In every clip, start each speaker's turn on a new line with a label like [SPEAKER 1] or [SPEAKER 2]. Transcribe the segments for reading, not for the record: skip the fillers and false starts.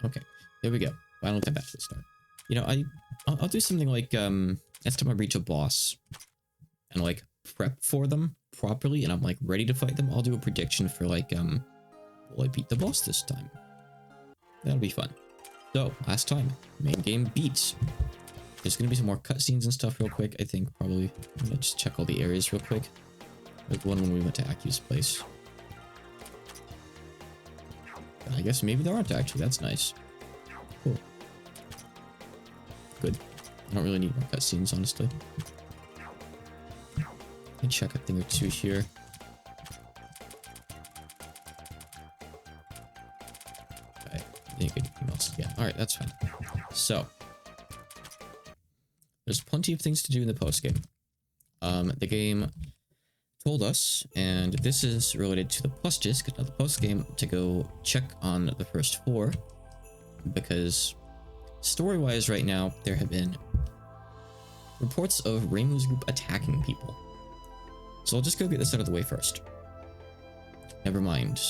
[SPEAKER 1] Okay, there we go. Final time back to the start. You know, I'll do something like next time I reach a boss and like prep for them properly, and I'm like ready to fight them. I'll do a prediction for like will I beat the boss this time? That'll be fun. So last time, main game beats. There's gonna be some more cutscenes and stuff real quick. I think probably. I'm gonna just check all the areas real quick. There's one when we went to Aki's place. I guess maybe there aren't actually. That's nice. Cool. Good. I don't really need more cutscenes, honestly. Let me check a thing or two here. Okay. Anything else? Yeah. All right. That's fine. So there's plenty of things to do in the post game. The game told us, and this is related to the plus disc, not the post game, to go check on the first 4, because story-wise right now there have been reports of Rainbow's group attacking people. So I'll just go get this out of the way first. Never mind.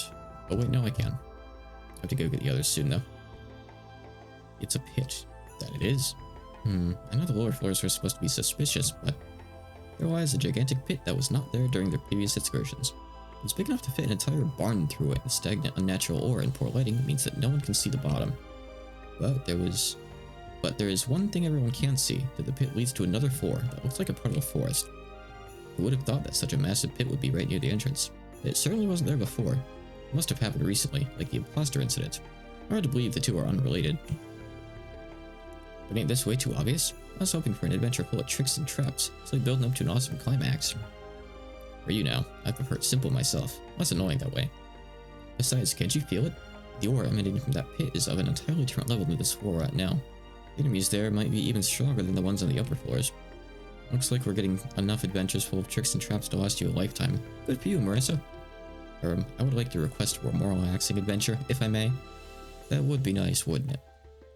[SPEAKER 1] Oh wait, no, I can. I have to go get the others soon though. It's a pit. That it is. I know the lower floors were supposed to be suspicious, but there lies a gigantic pit that was not there during their previous excursions. It's big enough to fit an entire barn through it, and stagnant, unnatural ore and poor lighting means that no one can see the bottom. But there is one thing everyone can see, that the pit leads to another floor that looks like a part of a forest. Who would have thought that such a massive pit would be right near the entrance? It certainly wasn't there before. It must have happened recently, like the imposter incident. Hard to believe the two are unrelated. But ain't this way too obvious? I was hoping for an adventure full of tricks and traps. It's like building up to an awesome climax. For you now, I prefer it simple myself. Less annoying that way. Besides, can't you feel it? The ore emanating from that pit is of an entirely different level than this floor we're at now. The enemies there might be even stronger than the ones on the upper floors. Looks like we're getting enough adventures full of tricks and traps to last you a lifetime. Good for you, Marissa. I would like to request for a more relaxing adventure, if I may. That would be nice, wouldn't it?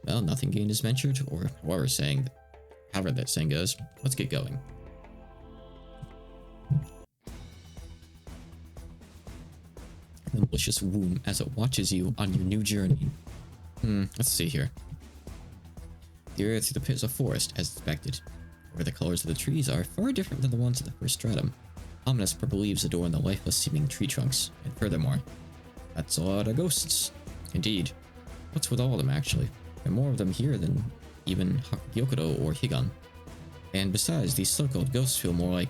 [SPEAKER 1] Well, nothing gained is ventured, or however that saying goes. Let's get going. The malicious womb as it watches you on your new journey. Let's see here. The area through the pit is a forest, as expected, where the colors of the trees are far different than the ones of the first stratum. Ominous purple leaves adorn the lifeless-seeming tree trunks, and furthermore, that's a lot of ghosts. Indeed. What's with all of them, actually? There are more of them here than even Hakuyokudo or Higan. And besides, these so-called ghosts feel more like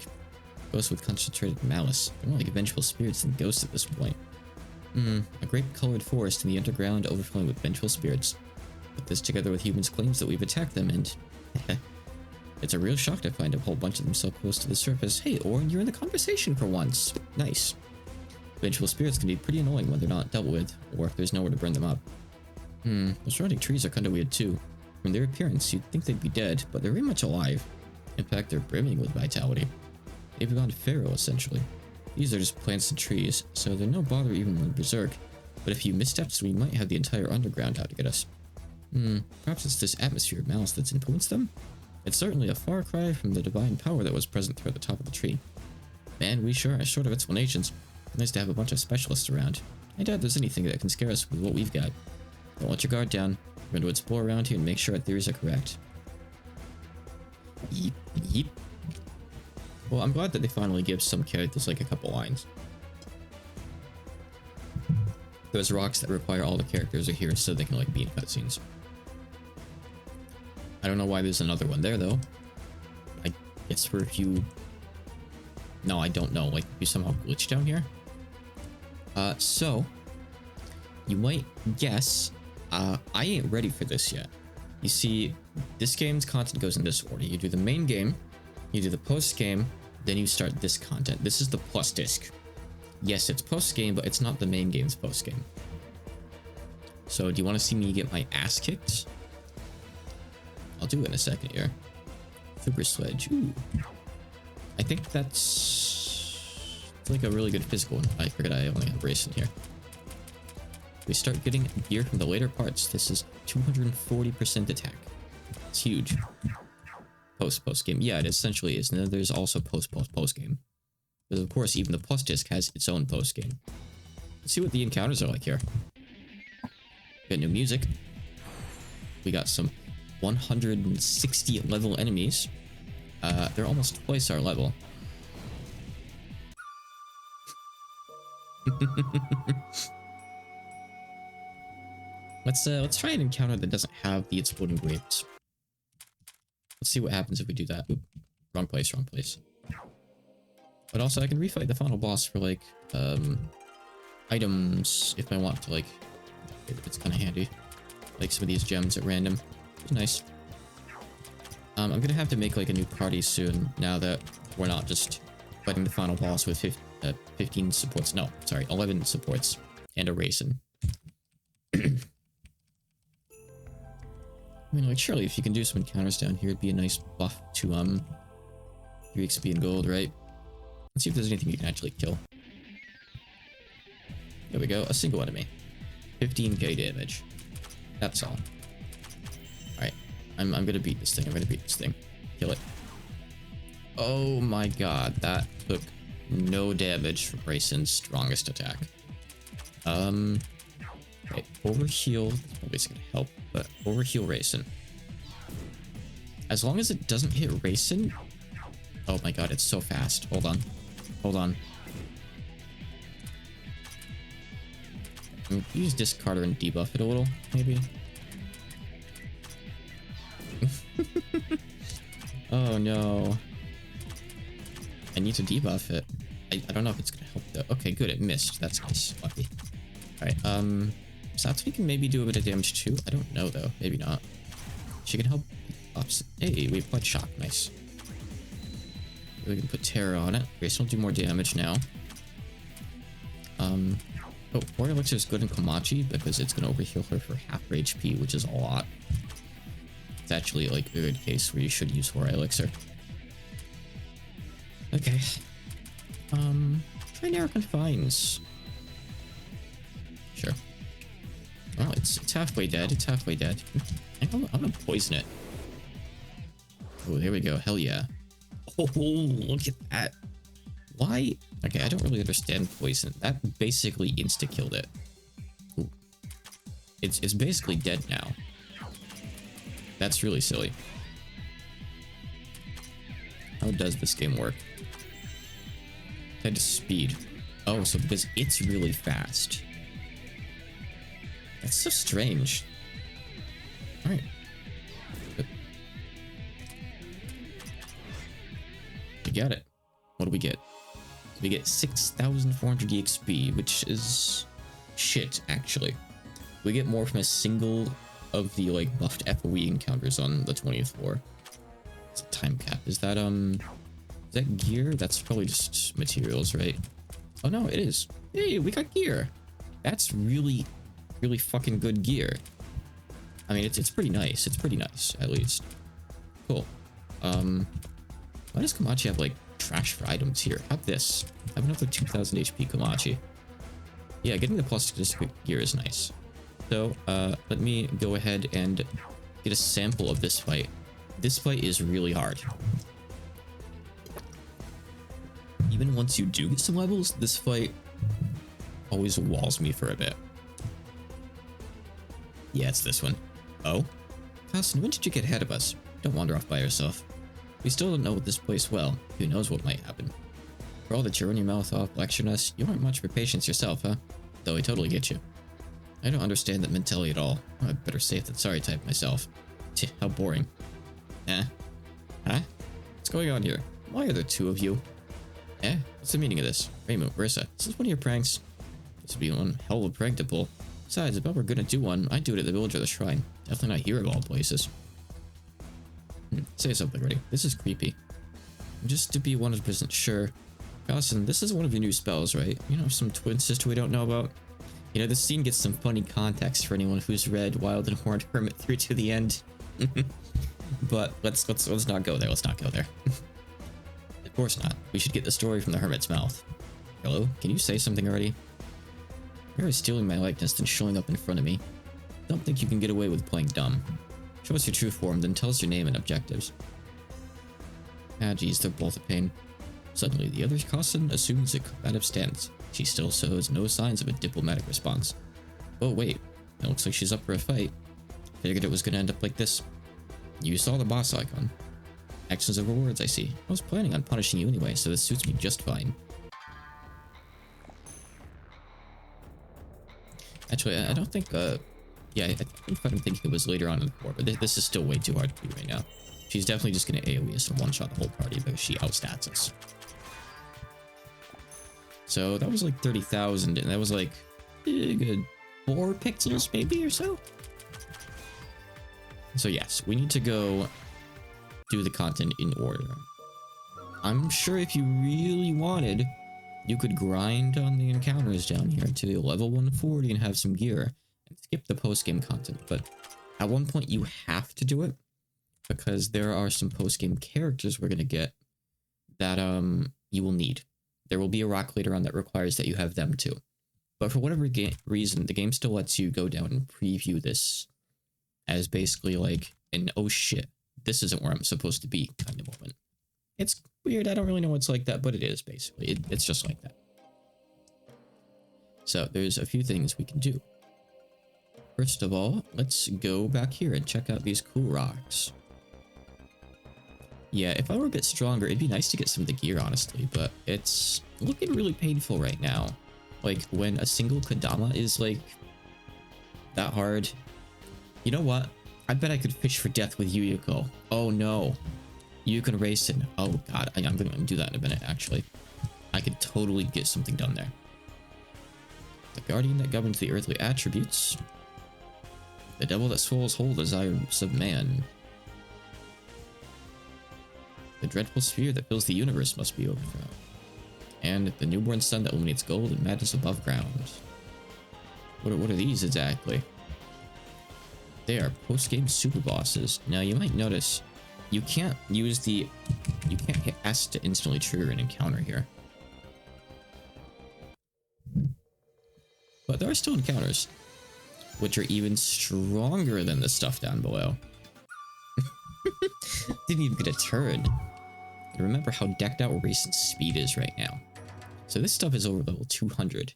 [SPEAKER 1] ghosts with concentrated malice. They're more like vengeful spirits than ghosts at this point. A grape-colored forest in the underground overflowing with vengeful spirits. Put this together with humans' claims that we've attacked them, and it's a real shock to find a whole bunch of them so close to the surface. Hey, Orin, you're in the conversation for once. Nice. Vengeful spirits can be pretty annoying when they're not dealt with, or if there's nowhere to burn them up. The surrounding trees are kinda weird too. From their appearance, you'd think they'd be dead, but they're very much alive. In fact, they're brimming with vitality. They've gone feral, essentially. These are just plants and trees, so they're no bother even when berserk. But a few missteps, we might have the entire underground out to get us. Perhaps it's this atmosphere of malice that's influenced them? It's certainly a far cry from the divine power that was present through the top of the tree. Man, we sure are short of explanations. Nice to have a bunch of specialists around. I doubt there's anything that can scare us with what we've got. Don't let your guard down. We're going to explore around here and make sure our theories are correct. Yeep, yeep. Well, I'm glad that they finally give some characters like a couple lines. Those rocks that require all the characters are here so they can like be in cutscenes. I don't know why there's another one there though. I guess for if you... No, I don't know. Like, you somehow glitch down here? So... You might guess... I ain't ready for this yet. You see, this game's content goes in this order. You do the main game, you do the post game, then you start this content. This is the plus disc. Yes, it's post game, but it's not the main game's post game. So, do you want to see me get my ass kicked? I'll do it in a second here. Super Sledge. Ooh. I think that's like a really good physical one. I forget I only have brace in here. We start getting gear from the later parts. This is 240% attack. It's huge. Post game. Yeah, it essentially is. And then there's also post game. Because of course, even the plus disc has its own post game. Let's see what the encounters are like here. Got new music. We got some 160 level enemies. They're almost twice our level. Let's try an encounter that doesn't have the exploding grapes. Let's see what happens if we do that. Oop, wrong place, wrong place. But also I can refight the final boss for like items if I want to, like, it's kind of handy. Like some of these gems at random. It's nice. I'm gonna have to make like a new party soon now that we're not just fighting the final boss with 15 supports. No, sorry, 11 supports and a raisin. I mean, like, surely if you can do some encounters down here, it'd be a nice buff to 3 XP and gold, right? Let's see if there's anything you can actually kill. There we go, a single enemy. 15k damage. That's all. Alright, I'm gonna beat this thing. I'm gonna beat this thing. Kill it. Oh my god, that took no damage from Raisin's strongest attack. Okay, overheal. Probably gonna help, but overheal Raisin. As long as it doesn't hit Raisin. Oh my god, it's so fast. Hold on. Hold on. Use discarder and debuff it a little, maybe. Oh no. I need to debuff it. I don't know if it's gonna help though. Okay, good, it missed. That's nice. Lucky. Alright, Satsuki can maybe do a bit of damage too. I don't know though. Maybe not. She can help. Hey, we applied shock. Nice. We can put terror on it. Grace will do more damage now. Oh, Warrior Elixir is good in Komachi because it's gonna overheal her for half her HP, which is a lot. It's actually like a good case where you should use Warrior Elixir. Okay. Try Narrow Confines. Sure. Well, it's halfway dead. It's halfway dead. I'm gonna poison it. Oh, there we go. Hell yeah. Oh, look at that. Why? Okay, I don't really understand poison. That basically insta-killed it. Ooh. It's basically dead now. That's really silly. How does this game work? Head to speed. Oh, so because it's really fast. That's so strange. Alright. We got it. What do we get? We get 6,400 EXP, which is shit, actually. We get more from a single of the, like, buffed FOE encounters on the 20th floor. It's a time cap. Is that gear? That's probably just materials, right? Oh no, it is. Hey, we got gear. That's really, really fucking good gear. I mean, it's pretty nice. It's pretty nice, at least. Cool. Why does Komachi have, like, trash for items here? How about this? I have another 2,000 HP Komachi. Yeah, getting the plus gear is nice. So, let me go ahead and get a sample of this fight. This fight is really hard. Even once you do get some levels, this fight always walls me for a bit. Yeah, it's this one. Oh? Carson, when did you get ahead of us? Don't wander off by yourself. We still don't know this place well. Who knows what might happen. For all that you run your mouth off lecturing us, you aren't much for patience yourself, huh? Though I totally get you. I don't understand that mentality at all. I'm a better safe than sorry type myself. Tch, how boring. Eh? Huh? What's going on here? Why are there two of you? Eh? What's the meaning of this? Raymond, Marissa, is this one of your pranks? This would be one hell of a prank to pull. Besides, if I were gonna do one, I'd do it at the village or the shrine. Definitely not here of all places. Say something, ready? This is creepy. Just to be 100% sure. Carson, this is one of your new spells, right? You know, some twin sister we don't know about? You know, this scene gets some funny context for anyone who's read Wild and Horned Hermit through to the end. But let's not go there. Let's not go there. Of course not. We should get the story from the hermit's mouth. Hello? Can you say something already? You're stealing my likeness then showing up in front of me. Don't think you can get away with playing dumb. Show us your true form, then tell us your name and objectives. Ah, geez, they're both a pain. Suddenly, the other Carson assumes a combative stance. She still shows no signs of a diplomatic response. Oh, wait. It looks like she's up for a fight. Figured it was gonna end up like this. You saw the boss icon. Actions over words, I see. I was planning on punishing you anyway, so this suits me just fine. Actually, I don't think, yeah, I think I'm thinking it was later on in the core, but this is still way too hard to do right now. She's definitely just gonna AoE us and one-shot the whole party because she outstats us. So that was like 30,000, and that was like a good 4 pixels maybe or so. So yes, we need to go do the content in order. I'm sure if you really wanted, you could grind on the encounters down here to level 140 and have some gear and skip the post-game content, but at one point you have to do it because there are some post-game characters we're going to get that you will need. There will be a rock later on that requires that you have them too. But for whatever reason, the game still lets you go down and preview this as basically like an oh shit, this isn't where I'm supposed to be kind of moment. It's weird, I don't really know what's like that, but it is basically. It's just like that. So there's a few things we can do. First of all, let's go back here and check out these cool rocks. Yeah, if I were a bit stronger, it'd be nice to get some of the gear, honestly, but it's looking really painful right now. Like, when a single Kodama is, like, that hard. You know what? I bet I could fish for death with Yuyuko. Oh, no. Yuyuko and Racing. Oh, God. I'm going to do that in a minute, actually. I could totally get something done there. The guardian that governs the earthly attributes. The devil that swallows whole desires of man. The dreadful sphere that fills the universe must be overthrown. And the newborn sun that illuminates gold and madness above ground. What are these exactly? They are post-game super bosses. Now you might notice you can't use the... You can't hit S to instantly trigger an encounter here. But there are still encounters, which are even stronger than the stuff down below. Didn't even get a turn. And remember how decked out Racin's speed is right now. So this stuff is over level 200.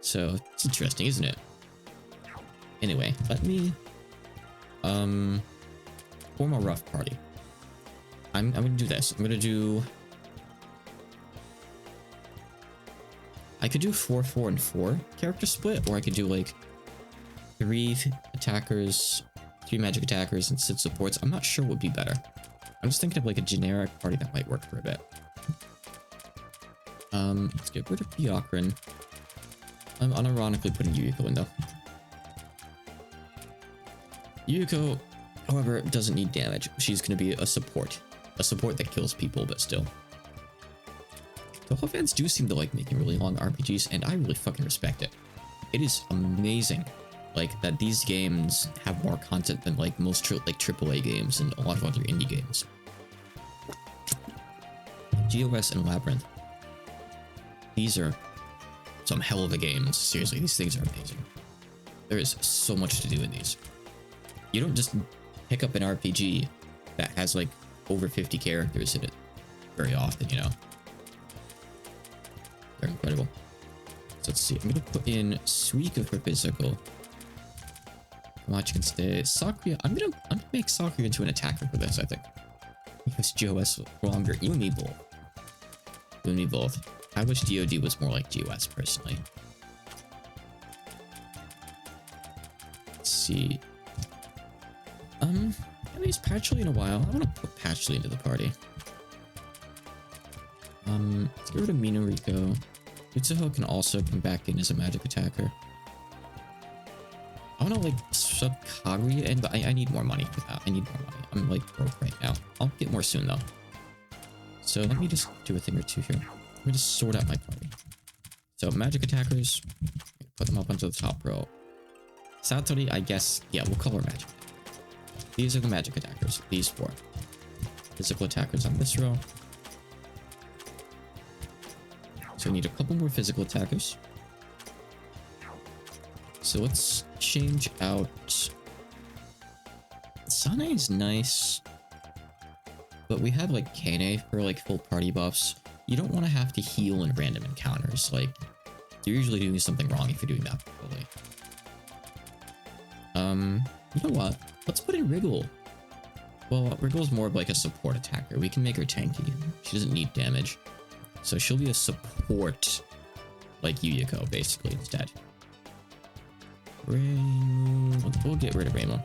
[SPEAKER 1] So it's interesting, isn't it? Anyway, let me form a rough party. I'm gonna do this. I'm gonna do... I could do 4, 4, and 4 character split, or I could do like 3 attackers, 3 magic attackers, and 6 supports. I'm not sure what would be better. I'm just thinking of like a generic party that might work for a bit. Let's get rid of Byakuran. I'm unironically putting Yuyuko in though. Yuyuko, however, doesn't need damage. She's going to be a support. A support that kills people, but still. Touhou fans do seem to like making really long RPGs, and I really fucking respect it. It is amazing, like, that these games have more content than, like, most AAA games and a lot of other indie games. GOS and Labyrinth. These are some hell of a games. Seriously, these things are amazing. There is so much to do in these. You don't just pick up an RPG that has, like, over 50 characters in it very often, you know? They're incredible. So let's see. I'm going to put in Suika for physical. Watch can stay. Sakuya. I'm gonna make Sakuya into an attacker for this, I think. Because GOS longer. You and me both. You and me both. I wish DoD was more like GOS, personally. Let's see. I haven't used Patchley in a while. I want to put Patchley into the party. Let's get rid of Minoriko. Utsuho can also come back in as a magic attacker. I want to, like, sub Kaguya in, but I need more money for that. I need more money. I'm, like, broke right now. I'll get more soon, though. So let me just do a thing or two here. Let me just sort out my party. So magic attackers, put them up onto the top row. Satori, I guess, yeah, we'll call her magic. These are the magic attackers. These 4. Physical attackers on this row. So we need a couple more physical attackers. So let's change out... Sane is nice. But we have like Kane for like full party buffs. You don't want to have to heal in random encounters. Like, you're usually doing something wrong if you're doing that properly. You know what? Let's put in Wriggle. Well, Wriggle's more of like a support attacker. We can make her tanky. She doesn't need damage. So she'll be a support, like Yuyiko, basically, instead. Rainbow. We'll get rid of Rainbow.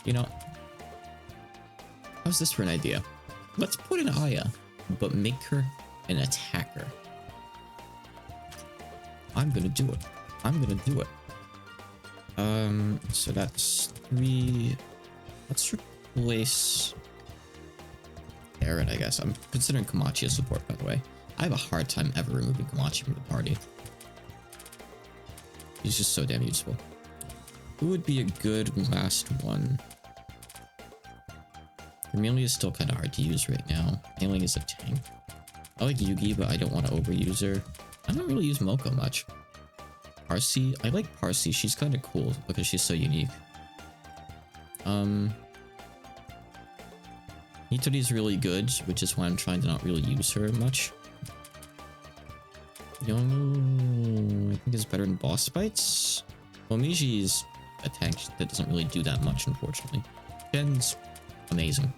[SPEAKER 1] You know, how's this for an idea? Let's put in Aya, but make her an attacker. I'm gonna do it. I'm gonna do it. So that's 3. Let's replace Aaron, I guess. I'm considering Komachi a support, by the way. I have a hard time ever removing Komachi from the party. He's just so damn useful. Who would be a good last one? Amelia is still kind of hard to use right now. Ailing is a tank. I like Yugi, but I don't want to overuse her. I don't really use Moko much. Parsi, I like Parsi. She's kind of cool because she's so unique. Nitori's really good, which is why I'm trying to not really use her much. Yono, I think is better in boss fights. Momiji's a tank that doesn't really do that much, unfortunately. Gen's amazing.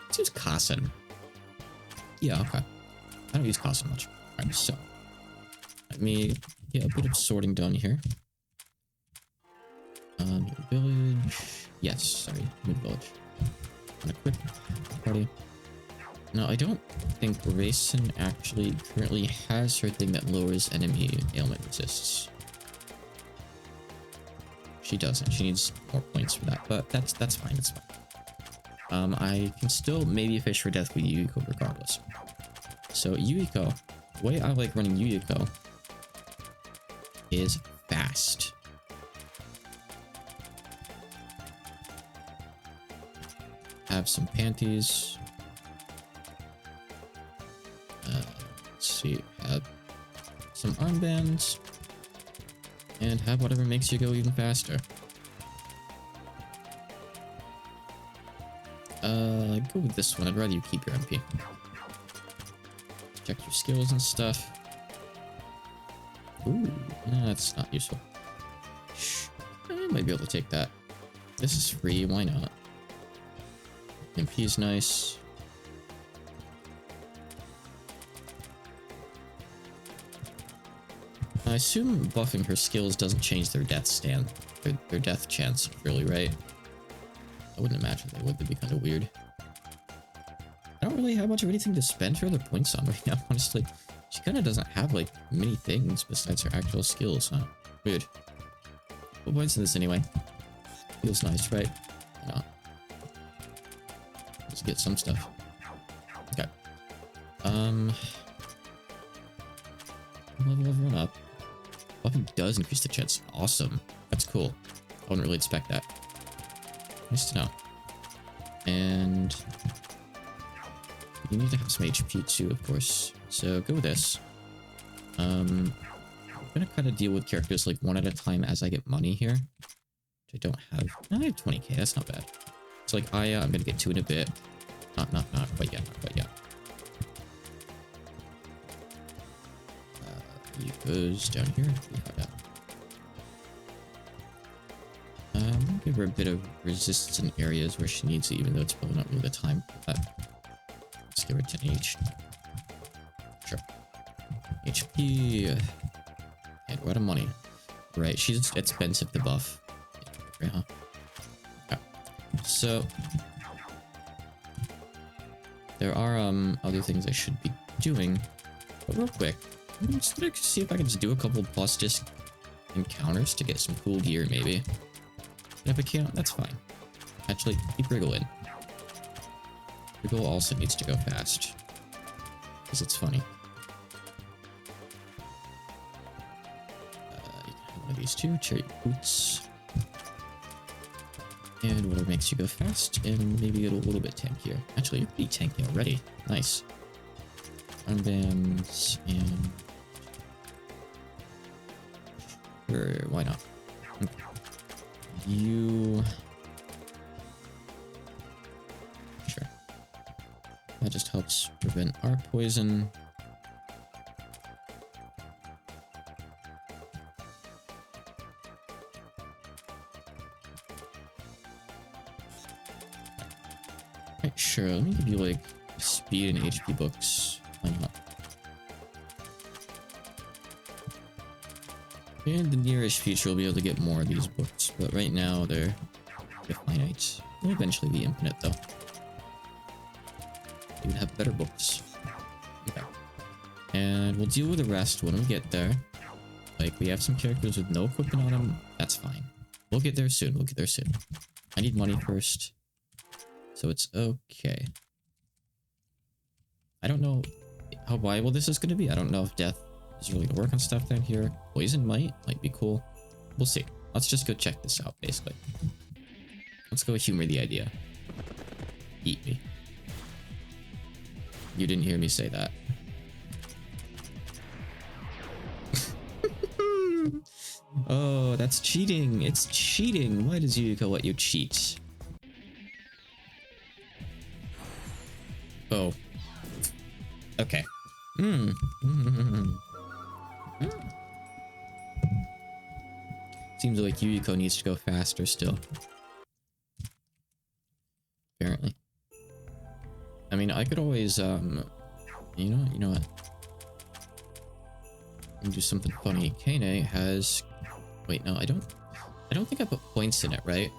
[SPEAKER 1] Let's use Kasen. Yeah, okay. I don't use Kasen much. Alright, so let me get a bit of sorting done here. Village. Yes, sorry, mid-village. I'm gonna quit party. No, I don't think Raisin actually currently has her thing that lowers enemy ailment resists. She doesn't. She needs more points for that, but that's fine. That's fine. I can still maybe fish for death with Yuyiko regardless. So Yuyiko, the way I like running Yuyiko is fast. Have some panties. Let's see. Have some armbands. And have whatever makes you go even faster. Go with this one. I'd rather you keep your MP. Check your skills and stuff. Ooh, that's not useful. I might be able to take that. This is free, why not? MP is nice. I assume buffing her skills doesn't change their death their death chance, really, right? I wouldn't imagine they would. That'd be kind of weird. I don't really have much of anything to spend her other points on right now, honestly. She kind of doesn't have, like, many things besides her actual skills, huh? Weird. What points in this anyway? Feels nice, right? Why not? Let's get some stuff. Okay. Level everyone up. Buffing does increase the chance. Awesome. That's cool. I wouldn't really expect that. Nice to know. And you need to have some HP too, of course. So go with this. I'm gonna kind of deal with characters like one at a time as I get money here. Which I don't have. I have 20k. That's not bad. It's like Aya. I'm gonna get to in a bit. Not quite yet. Not quite yet. He goes down here. Give her a bit of resistance in areas where she needs it, even though it's probably not really the time for that. Let's give her 10 each. Sure. HP. And we're out of money. Right, she's expensive to buff. Yeah. Okay. So there are other things I should be doing. But real quick, I'm just gonna see if I can just do a couple plus disc encounters to get some cool gear, maybe. And if I can't, that's fine. Actually, keep Wriggle in. Wriggle also needs to go fast. Because it's funny. You can have one of these two, cherry boots. And whatever makes you go fast, and maybe get a little bit tankier. Actually, you're pretty tanky already. Nice. Armbands, and... Sure, why not? Okay. You... Sure. That just helps prevent our poison. Alright, sure. Let me give you like speed and HP books. Why not? In the nearest future, we'll be able to get more of these books, but right now they're finite. They'll eventually be infinite, though. You would have better books. Okay. And we'll deal with the rest when we get there. Like, we have some characters with no equipment on them. That's fine. We'll get there soon. We'll get there soon. I need money first. So it's okay. I don't know how viable this is going to be. I don't know if death is really going to work on stuff down here. Poison might be cool. We'll see. Let's just go check this out, basically. Let's go humor the idea. Eat me. You didn't hear me say that. Oh, that's cheating. It's cheating. Why does Yuyuko let you cheat? Oh. Okay. Seems like Yuyuko needs to go faster still. Apparently. I mean, I could always, you know what? I can do something funny. Kane has... Wait, no, I don't think I put points in it, right?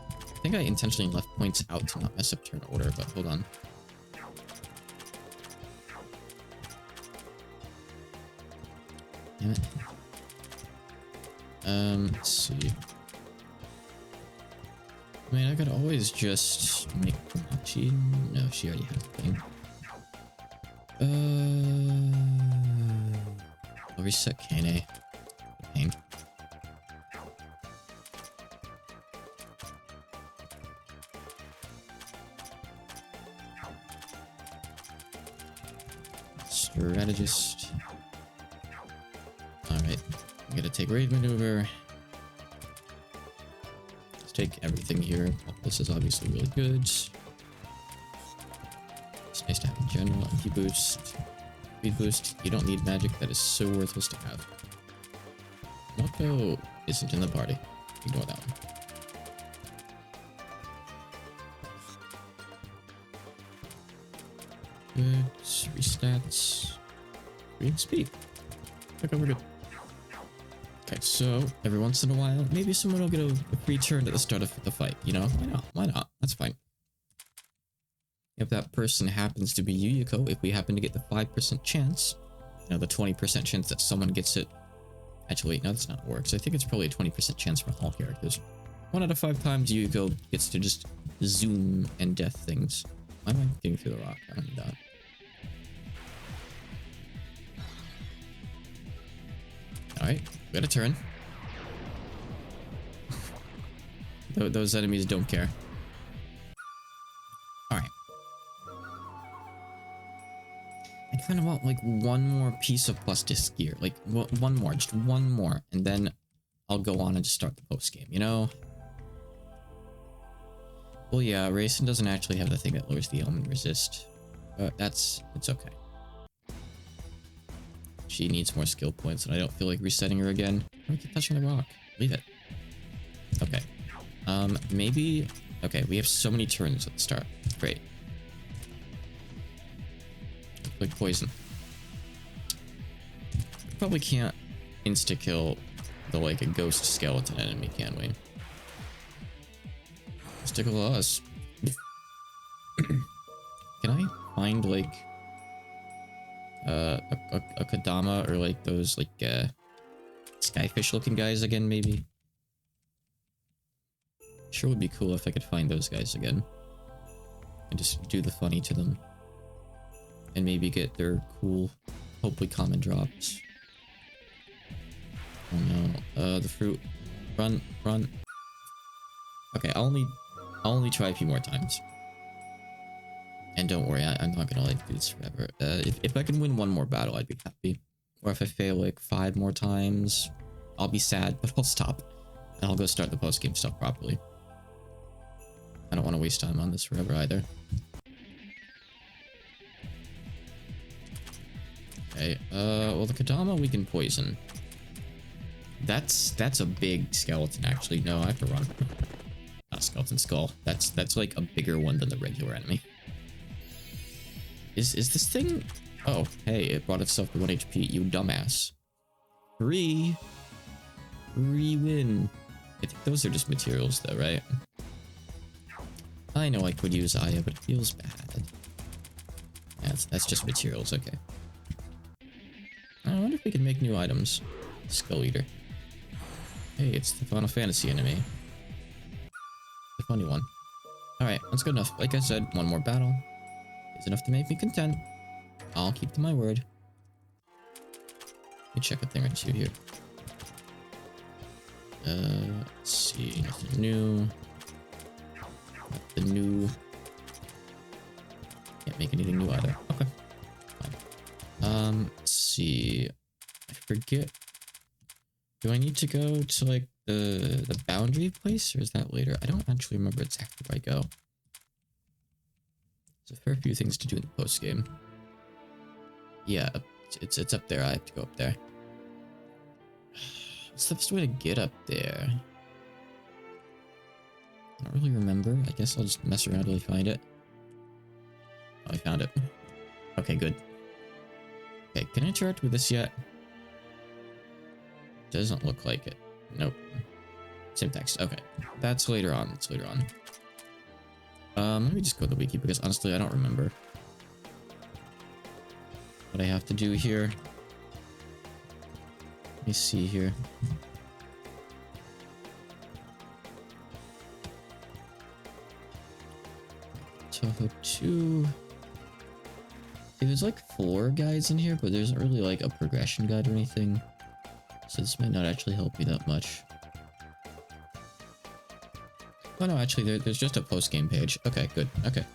[SPEAKER 1] I think I intentionally left points out to not mess up turn order, but hold on. Damn it. Let's see. I mean, I could always just make Komachi. No, she already has a thing. I'll reset Kane. Pain. Strategist. Alright. I'm gonna take raid maneuver. Let's take everything here. This is obviously really good. It's nice to have in general. MP boost. Speed boost. You don't need magic. That is so worthless to have. Moko isn't in the party. Ignore that one. Good. Restats. Green speed. Okay, we're good. Okay, so every once in a while, maybe someone will get a free turn at the start of the fight. You know, why not? Why not? That's fine. If that person happens to be Yuyuko, if we happen to get the 5% chance, you know, the 20% chance that someone gets it. Actually, wait, no, that's not how it works. I think it's probably a 20% chance for all characters. 1 out of 5 times Yuyuko gets to just zoom and death things. Why am I getting through the rock? I don't need that. Alright, we got a turn. Those enemies don't care. Alright. I kind of want like one more piece of plus disc gear. Like one more, just one more. And then I'll go on and just start the post game, you know? Well, yeah, Raisin doesn't actually have the thing that lowers the element resist. But it's okay. She needs more skill points, and I don't feel like resetting her again. I keep touching the rock. Leave it. Okay. Maybe... Okay, we have so many turns at the start. Great. Like poison. Probably can't insta-kill the, like, a ghost skeleton enemy, can we? Stick with us. Can I find, like... a Kodama or like those like skyfish looking guys again, maybe? Sure would be cool if I could find those guys again and just do the funny to them and maybe get their cool, hopefully common drops. Oh no, the fruit. Run. Okay, I'll only try a few more times. And don't worry, I'm not gonna like do this forever. If I can win one more battle, I'd be happy. Or if I fail like 5 more times, I'll be sad, but I'll stop. And I'll go start the post-game stuff properly. I don't want to waste time on this forever either. Okay, well the Kodama we can poison. That's a big skeleton actually. No, I have to run. Not skeleton skull. That's like a bigger one than the regular enemy. Is this thing? Oh, hey, it brought itself to 1 HP, you dumbass. Free win. I think those are just materials though, right? I know I could use Aya, but it feels bad. Yeah, that's just materials, okay. I wonder if we can make new items. Skull Eater. Hey, it's the Final Fantasy enemy. The funny one. Alright, that's good enough. Like I said, one more battle is enough to make me content. I'll keep to my word. Let me check a thing or two here. Let's see. Nothing new. Nothing new. Can't make anything new either. Okay. Fine. Let's see. I forget. Do I need to go to like the boundary place, or is that later? I don't actually remember exactly where I go. There's a fair few things to do in the post game. Yeah, it's up there. I have to go up there. What's the best way to get up there? I don't really remember. I guess I'll just mess around till I find it. Oh, I found it. Okay, good. Okay, can I interact with this yet? Doesn't look like it. Nope. Same text. Okay. That's later on. That's later on. Let me just go to the wiki because honestly I don't remember what I have to do here. Let me see here. Touhou 2. There's like 4 guides in here, but there isn't really like a progression guide or anything. So this might not actually help me that much. Oh no, actually there's just a post-game page. Okay, good. Okay.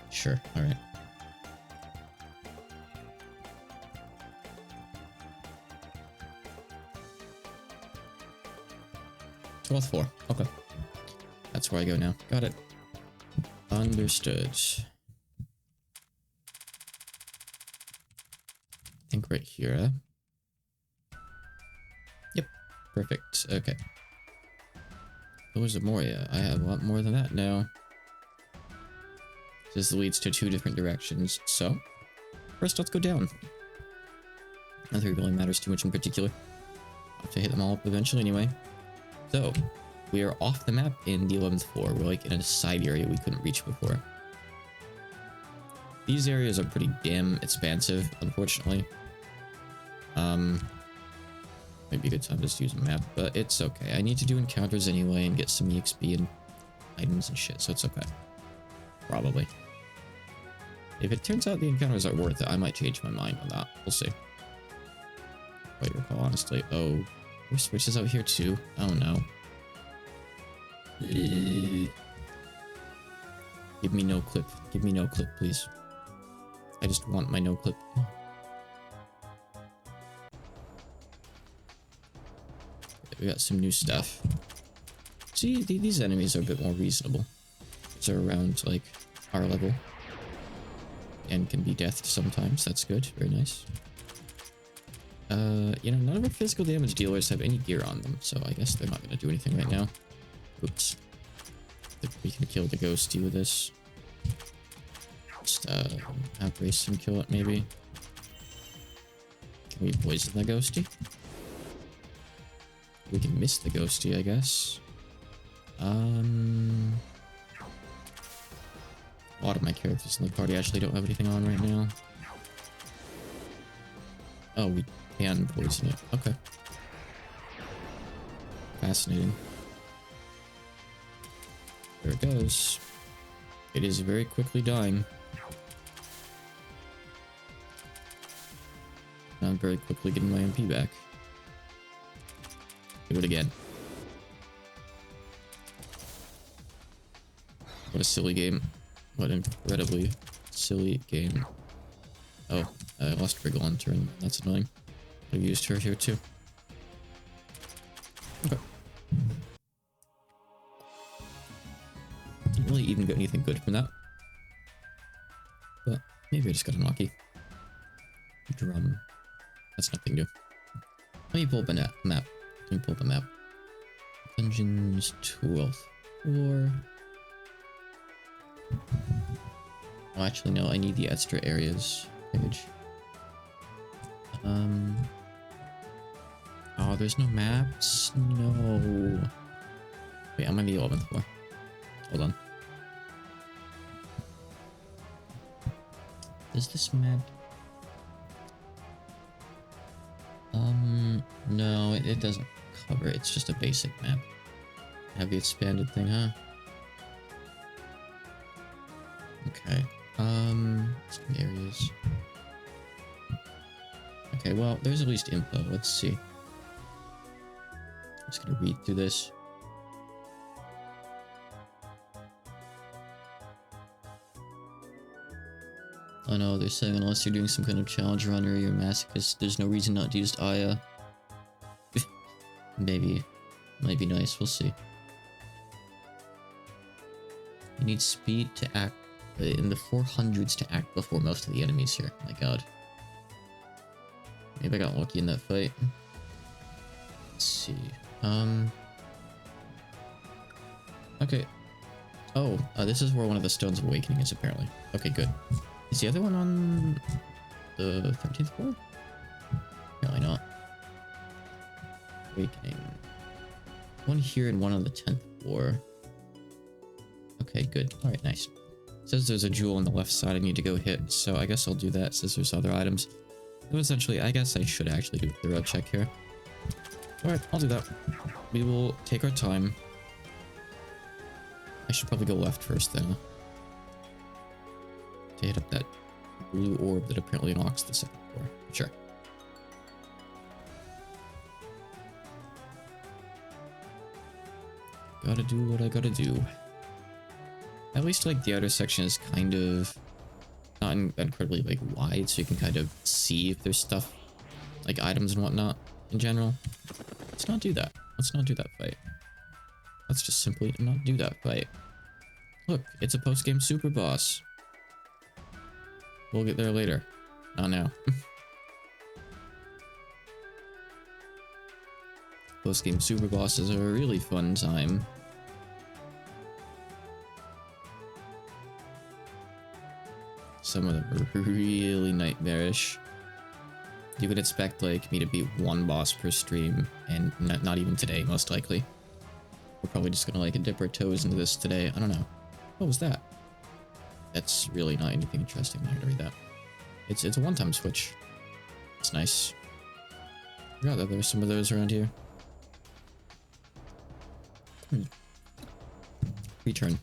[SPEAKER 1] Sure, alright. Twelfth floor. Okay. That's where I go now. Got it. Understood. I think right here. Yep. Perfect. Okay. Pillars of Moria. I have a lot more than that now. This leads to 2 different directions. So, first let's go down. Nothing really matters too much in particular. I'll have to hit them all up eventually anyway. So, we are off the map in the 11th floor. We're like in a side area we couldn't reach before. These areas are pretty damn expansive, unfortunately. Might be a good time to just use a map, but it's okay. I need to do encounters anyway and get some EXP and items and shit, so it's okay. Probably. If it turns out the encounters are worth it, I might change my mind on that. We'll see. Quite recall, honestly. Oh, there's switches out here too. Oh no. Give me no clip. Give me no clip, please. I just want my no clip. We got some new stuff. See, these enemies are a bit more reasonable. They're around, like, our level. And can be deathed sometimes. That's good. Very nice. You know, none of our physical damage dealers have any gear on them, so I guess they're not going to do anything right now. Oops. I think we can kill the ghosty with this. Just, outrace and kill it, maybe. Can we poison the ghosty? We can miss the ghosty, I guess. A lot of my characters in the party actually don't have anything on right now. Oh, we can poison it. Okay. Fascinating. There it goes. It is very quickly dying. I'm very quickly getting my MP back. Do it again. What a silly game. What an incredibly silly game. Oh, I lost Wriggle on turn. That's annoying. I've used her here too. Okay. Didn't really even get anything good from that. But maybe I just got unlucky. Drum. That's nothing new. Let me pull up a map. Let me pull up a map. Dungeons 12th floor. Oh, actually, no, I need the extra areas page. Oh, there's no maps? No. Wait, I'm on the 11th floor. Hold on. Does this map... No, it doesn't cover it. It's just a basic map. Have the expanded thing, huh? Okay. Some areas. Okay, well, there's at least info. Let's see. I'm just gonna read through this. Oh no, they're saying unless you're doing some kind of challenge run or you're a masochist, there's no reason not to use Aya. Maybe. Might be nice, we'll see. You need speed to act in the 400s to act before most of the enemies here. My god. Maybe I got lucky in that fight. Let's see. Okay. Oh, this is where one of the Stones of Awakening is apparently. Okay, good. Is the other one on the 13th floor? Apparently not. Awakening. One here and one on the 10th floor. Okay, good. Alright, nice. It says there's a jewel on the left side I need to go hit, so I guess I'll do that since there's other items. So essentially, I guess I should actually do a thorough check here. Alright, I'll do that. We will take our time. I should probably go left first then. To hit up that blue orb that apparently unlocks the second floor. Sure. Gotta do what I gotta do. At least like the outer section is kind of not incredibly like wide, so you can kind of see if there's stuff like items and whatnot in general. Let's not do that. Let's not do that fight. Let's just simply not do that fight. Look, it's a post-game super boss. We'll get there later. Not now. Post-game super bosses are a really fun time. Some of them are really nightmarish. You would expect like me to beat one boss per stream, and not even today, most likely. We're probably just gonna like dip our toes into this today. I don't know. What was that? That's really not anything interesting. I'm not gonna read that. It's a one-time switch. It's nice. I forgot that there's some of those around here. Return.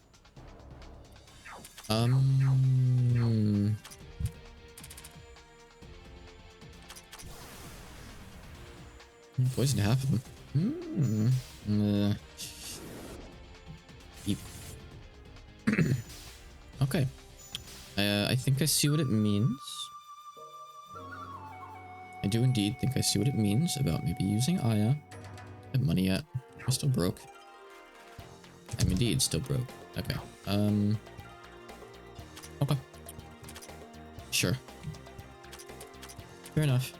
[SPEAKER 1] Poisoned half of them. Eep. Okay. I think I see what it means. I do indeed think I see what it means about maybe using Aya. I have money yet. I'm still broke. I'm indeed still broke. Okay. Okay. Sure. Fair enough.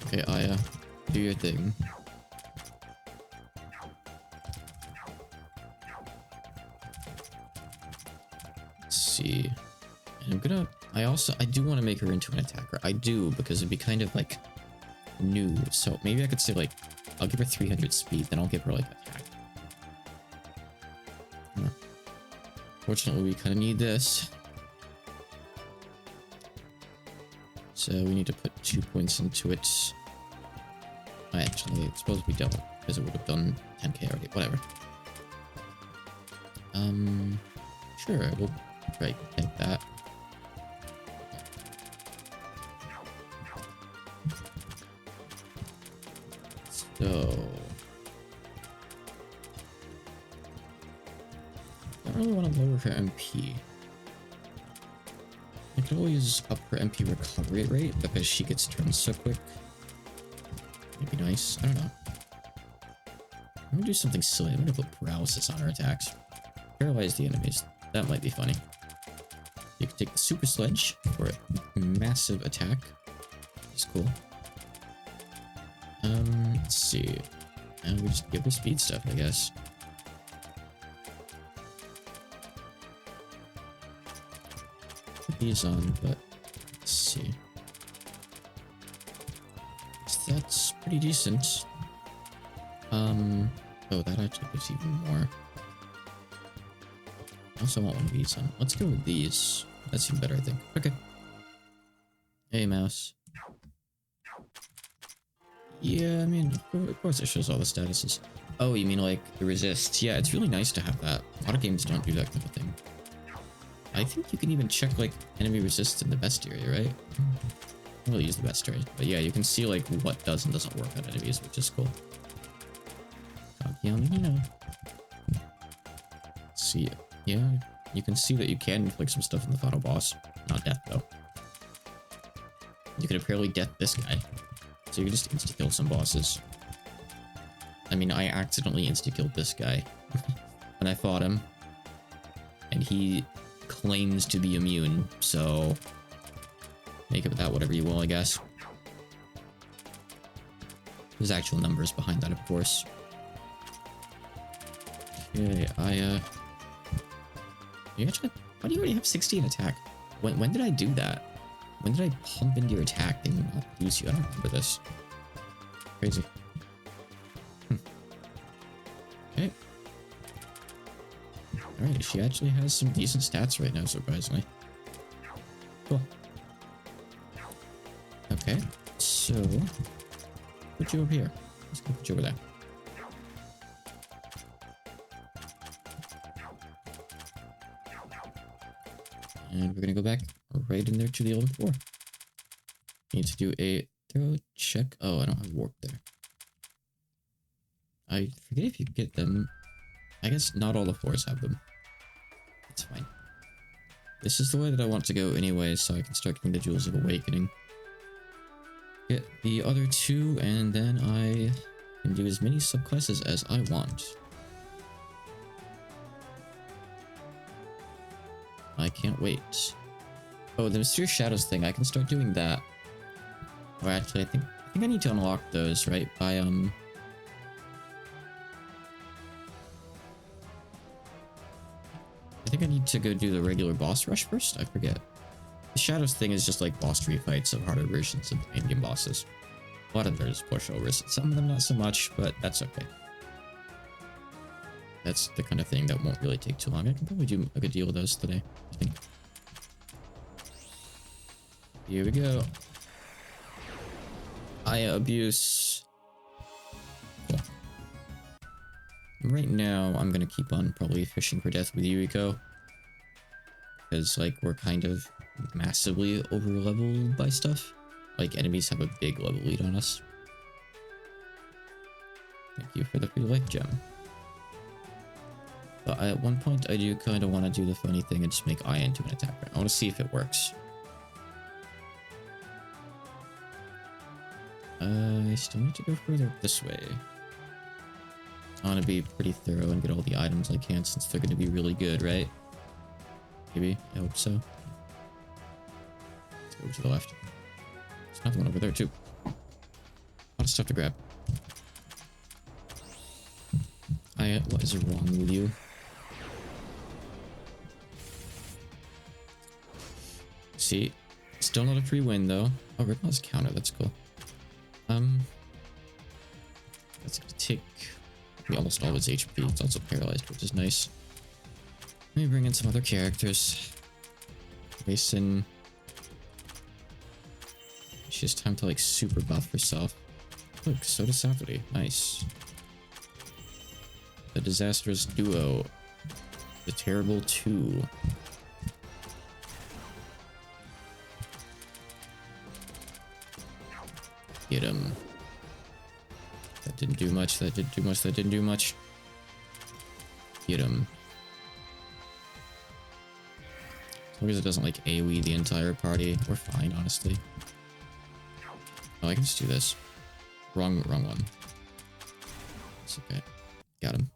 [SPEAKER 1] Okay, Aya, do your thing. Let's see. And I do want to make her into an attacker. I do, because it'd be kind of like new. So maybe I could say like, I'll give her 300 speed, then I'll give her like attack. Fortunately, we kind of need this. So we need to put 2 points into it. Actually, I suppose we don't, because it would have done 10k already. Whatever. Sure, we'll try to take that. So I don't really want to lower her MP. I could always up her MP recovery rate because she gets turned so quick. It'd be nice. I don't know. I'm gonna do something silly. I'm gonna put paralysis on her attacks. Paralyze the enemies. That might be funny. You can take the super sledge for a massive attack. It's cool. Let's see. And we just give her speed stuff, I guess. these on, but let's see. So that's pretty decent. Oh, that actually gives even more. I also want one of these on. Let's go with these. That seems better, I think. Okay. Hey, mouse. Yeah, I mean, of course it shows all the statuses. Oh, you mean like the resist? Yeah, it's really nice to have that. A lot of games don't do that kind of thing. I think you can even check like enemy resist in the bestiary, right? I will use the bestiary, but yeah, you can see like what does and doesn't work on enemies, which is cool. Yeah, you know. See, yeah, you can see that you can inflict some stuff in the final boss. Not death though. You can apparently death this guy, so you can just insta kill some bosses. I mean, I accidentally insta killed this guy when I fought him, and he claims to be immune, so make of that whatever you will, I guess. There's actual numbers behind that, of course. Okay, you actually, why do you already have 16 attack? When did I do that? When did I pump into your attack and not use you? I don't remember this. Crazy. Okay. Alright, she actually has some decent stats right now, surprisingly. Cool. Okay, so put you over here. Let's go put you over there. And we're gonna go back right in there to the 11th floor. Need to do a thorough check. Oh, I don't have warp there. I forget if you get them. I guess not all the floors have them. It's fine. This is the way that I want to go anyway, so I can start getting the Jewels of Awakening. Get the other two, and then I can do as many subclasses as I want. I can't wait. Oh, the Mysterious Shadows thing, I can start doing that. Or actually, I think I need to unlock those, right? By, I think I need to go do the regular boss rush first? I forget. The Shadows thing is just like boss tree fights of harder versions of the in-game bosses. A lot of them are just pushovers. Some of them not so much, but that's okay. That's the kind of thing that won't really take too long. I can probably do a good deal of those today, I think. Here we go. Aya abuse. Cool. Right now, I'm gonna keep on probably fishing for death with Yuriko. Because, like, we're kind of massively over-leveled by stuff. Like, enemies have a big level lead on us. Thank you for the free life gem. But at one point, I do kind of want to do the funny thing and just make Aya into an attacker. I want to see if it works. I still need to go further this way. I want to be pretty thorough and get all the items I can since they're going to be really good, right? Maybe. I hope so. Let's go to the left. There's another one over there, too. A lot of stuff to grab. Aya, what is wrong with you? See, still not a free win though. Oh, Ripple has counter, that's cool. That's gonna take almost all of its HP. It's also paralyzed, which is nice. Let me bring in some other characters. Mason. She has time to like super buff herself. Look, Soda Safari, nice. The Disastrous Duo. The Terrible 2. Get him. That didn't do much, that didn't do much, that didn't do much. Get him. As long as it doesn't like AoE the entire party, we're fine, honestly. Oh, I can just do this. Wrong one. It's okay. Got him.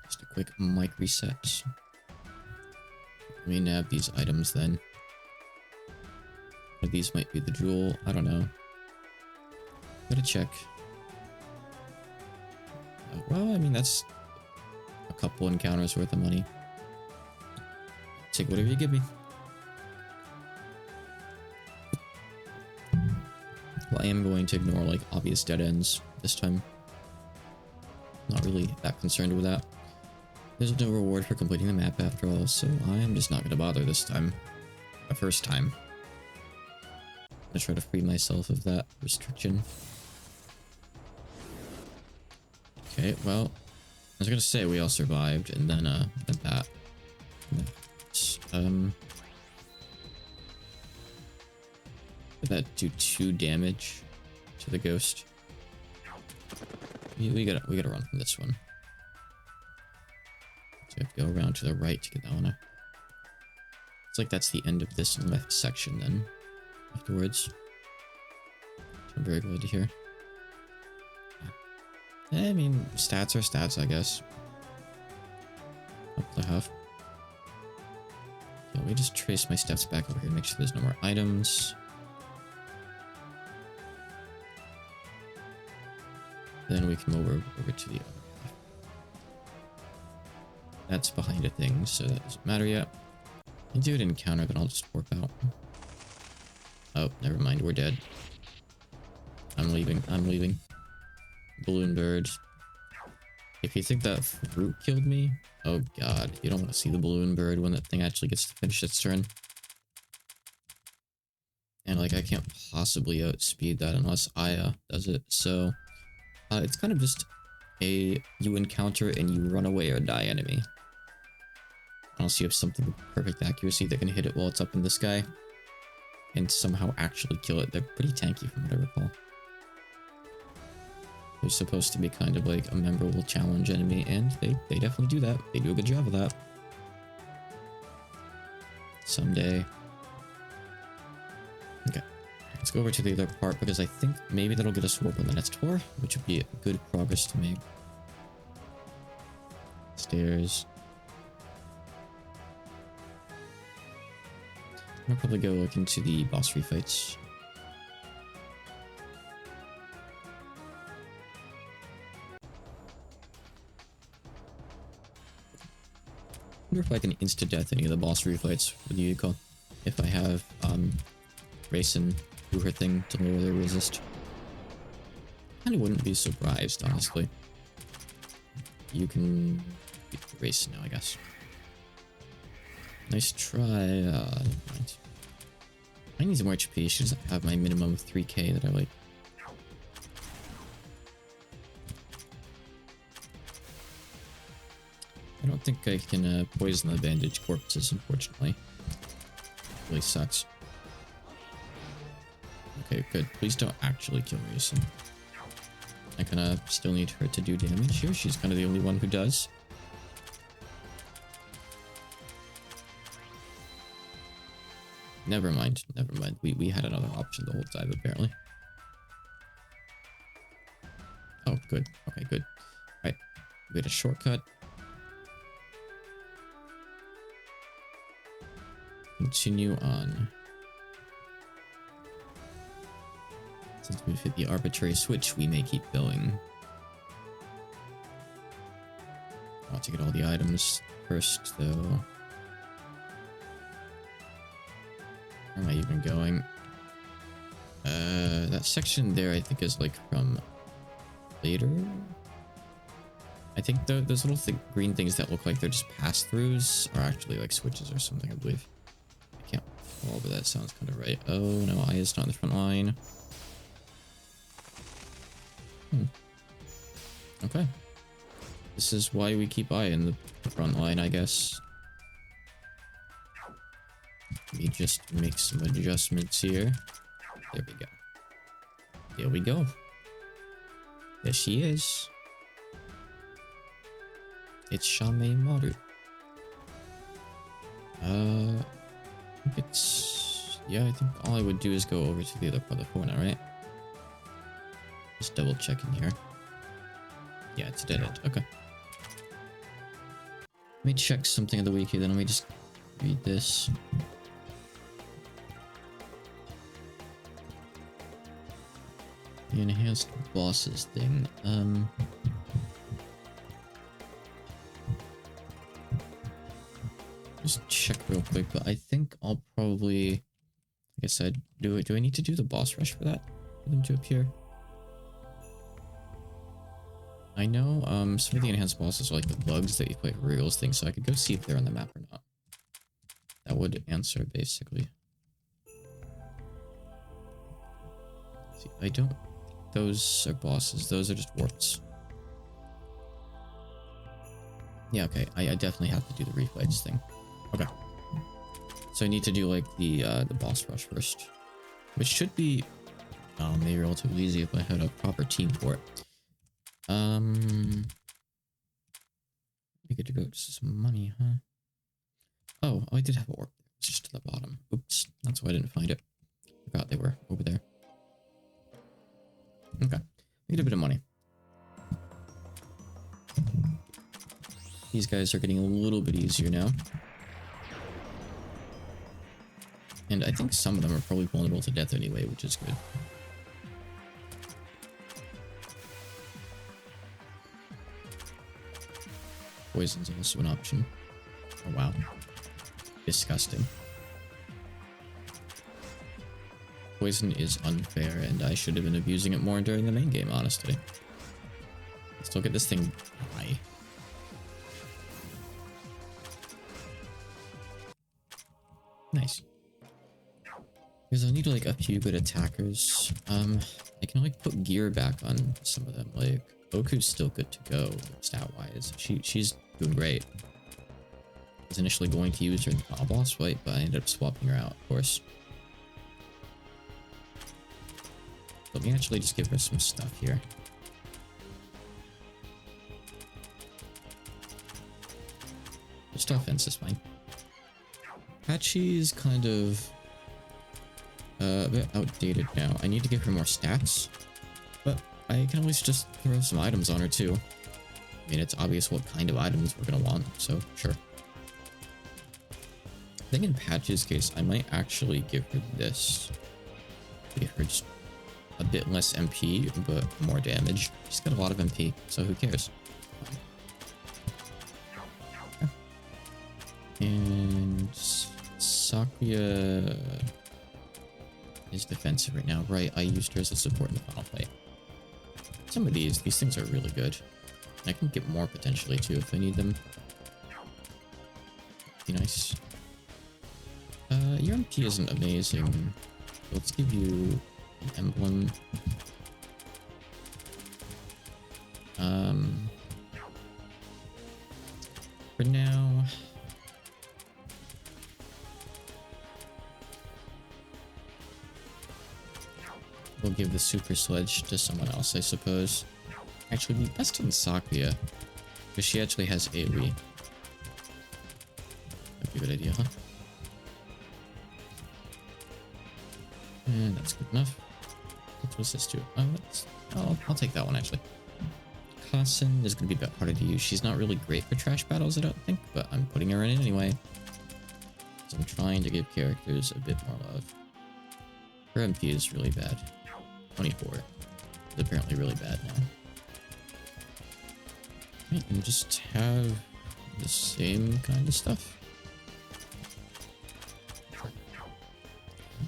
[SPEAKER 1] Just a quick mic reset. Let me nab these items then. Or these might be the jewel. I don't know. Gotta check. Well, I mean, that's couple encounters worth of money. Take whatever you give me. Well, I am going to ignore like obvious dead ends this time. Not really that concerned with that. There's no reward for completing the map after all, so I'm just not going to bother this time. The first time. I'm going to try to free myself of that restriction. Okay, well, I was going to say we all survived, and then that. Did that do 2 damage to the ghost? We gotta run from this one. So we have to go around to the right to get that one. It's like that's the end of this left section then. Afterwards. I'm very glad to hear. I mean, stats are stats, I guess. Up the half. Yeah, we just trace my steps back over here, make sure there's no more items. Then we can move over to the other half. That's behind a thing, so that doesn't matter yet. I'll do an encounter, then I'll just warp out. Oh, never mind, we're dead. I'm leaving, I'm leaving. Balloon bird. If you think that fruit killed me, oh god, you don't want to see the balloon bird when that thing actually gets to finish its turn. And like, I can't possibly outspeed that unless Aya does it, so... it's kind of just a you encounter and you run away or die enemy. Unless you have something with perfect accuracy that can hit it while it's up in the sky and somehow actually kill it. They're pretty tanky from what I recall. They're supposed to be kind of like a memorable challenge enemy, and they definitely do that. They do a good job of that. Someday. Okay. Let's go over to the other part, because I think maybe that'll get us warp on the next floor, which would be good progress to make. Stairs. I'll probably go look into the boss refights. I wonder if I can insta-death any of the boss refights with Yuko. If I have, Racing do her thing to lower their resist. Kinda wouldn't be surprised, honestly. You can beat the race now, I guess. Nice try. Right. I need some more HP. She doesn't have my minimum of 3k that I like. I don't think I can poison the bandaged corpses, unfortunately. Really sucks. Okay, good. Please don't actually kill Racing. I kinda still need her to do damage here. She's kind of the only one who does. Never mind. Never mind. We had another option the whole time, apparently. Oh, good. Okay, good. Alright. We had a shortcut. Continue on. Since we've hit the arbitrary switch, we may keep going. I want to get all the items first, though. Where am I even going? That section there, I think, is like from later. I think those little green things that look like they're just pass-throughs are actually like switches or something, I believe. I can't recall, but that sounds kind of right. Oh no, Aya's not in the front line. Okay. This is why we keep Aya in the front line, I guess. Let me just make some adjustments here. There we go. There we go. There she is. It's Shame Maru. I think it's... Yeah, I think all I would do is go over to the other part of the corner, right? Just double checking here. Yeah, it's dead end. Okay. Let me check something of the wiki, then let me just read this. The enhanced bosses thing. check real quick, but I think I'll probably, like I said, do I need to do the boss rush for that? For them to appear? I know some of the enhanced bosses are like the bugs that you play Reels thing, so I could go see if they're on the map or not. That would answer basically. See, I don't. Those are bosses. Those are just warps. Yeah, okay. I definitely have to do the refights thing. Okay. So I need to do like the boss rush first, which should be maybe relatively easy if I had a proper team for it. We get to go to some money, huh? Oh, I did have a warp. It's just to the bottom. Oops, that's why I didn't find it. Forgot they were over there. Okay, we get a bit of money. These guys are getting a little bit easier now. And I think some of them are probably vulnerable to death anyway, which is good. Poison's also an option. Oh wow. Disgusting. Poison is unfair, and I should have been abusing it more during the main game, honestly. Still get this thing high. Nice. Because I need like a few good attackers. I can like put gear back on some of them. Like Oku's still good to go stat-wise. She's doing great. I was initially going to use her in the final boss fight, but I ended up swapping her out, of course. Let me actually just give her some stuff here. Just offense is fine. Patchy's kind of a bit outdated now. I need to give her more stats, but I can always just throw some items on her too. I mean, it's obvious what kind of items we're gonna want, so sure. I think in Patchy's case, I might actually give her this. Give her just a bit less MP, but more damage. She's got a lot of MP, so who cares? Okay. And Sakuya is defensive right now. Right, I used her as a support in the final fight. Some of these things are really good. I can get more potentially too if I need them. Be nice. Your MP isn't amazing. Let's give you an emblem. For now, we'll give the super sledge to someone else, I suppose. Actually, be best on Sakuya, because she actually has AoE. That'd be a good idea, huh? And that's good enough. What was this do? Oh, I'll take that one actually. Kassen is going to be a bit harder to use. She's not really great for trash battles, I don't think, but I'm putting her in anyway. So I'm trying to give characters a bit more love. Her MP is really bad. 24. It's apparently really bad now. Right, and just have the same kind of stuff.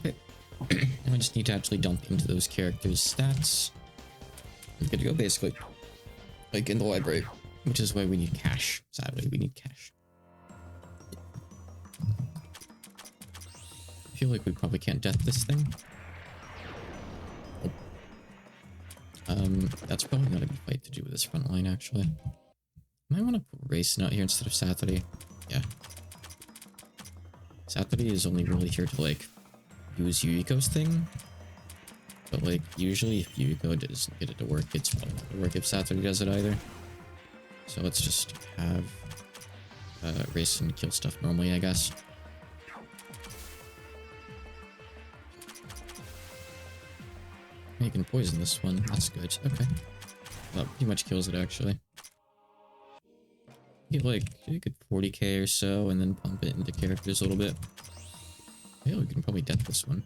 [SPEAKER 1] Okay. And we just need to actually dump into those characters' stats. We're good to go, basically. Like in the library, which is why we need cash. Sadly, we need cash. I feel like we probably can't death this thing. That's probably not a good fight to do with this front line, actually. I might want to put Racing out here instead of Satori. Yeah. Satori is only really here to, like, use Yuriko's thing. But, like, usually if Yuriko doesn't get it to work, it's probably not going to work if Satori does it either. So let's just have Racing kill stuff normally, I guess. You can poison this one. That's good. Okay. That pretty much kills it, actually. Get like a good 40k or so, and then pump it into characters a little bit. Yeah, we can probably death this one.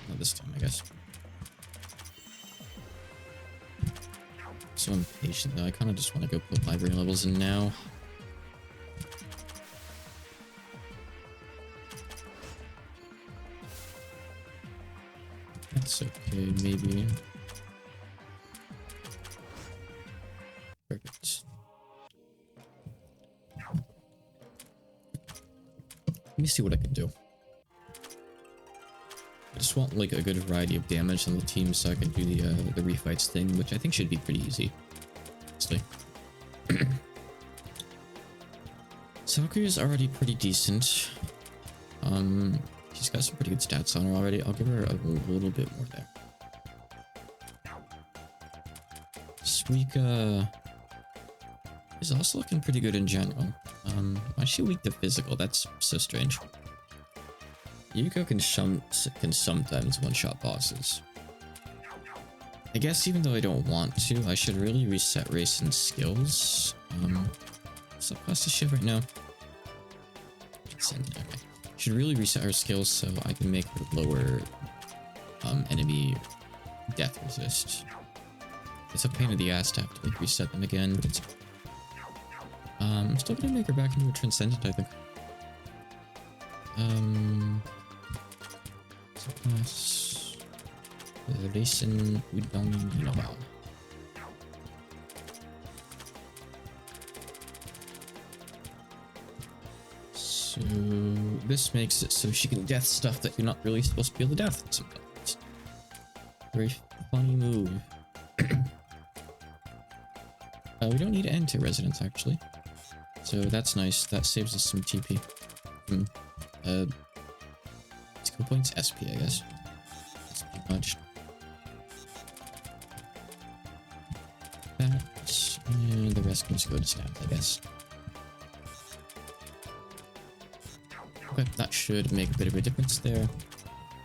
[SPEAKER 1] Not this time, I guess. so impatient though. I kind of just want to go put library levels in now. That's okay, maybe. Perfect. Let me see what I can do. I just want like a good variety of damage on the team so I can do the refights thing, which I think should be pretty easy. Honestly. Sakuya is already pretty decent. She's got some pretty good stats on her already. I'll give her a little bit more there. Suika is also looking pretty good in general. Why is she weak to physical? That's so strange. Yuko can sometimes one-shot bosses. I guess even though I don't want to, I should really reset race and skills. What's up cost to shiv right now? Okay. Should really reset her skills so I can make her lower enemy death resist. It's a pain in the ass to have to like reset them again, but it's I'm still gonna make her back into a transcendent, I think. Plus Racing Udon Dinobow. So this makes it so she can death stuff that you're not really supposed to be able to death sometimes. Very funny move. We don't need to enter residence actually. So that's nice. That saves us some TP. Skill points? SP, I guess. That's pretty much. That, and the rest can just go to snap, I guess. Okay, that should make a bit of a difference there.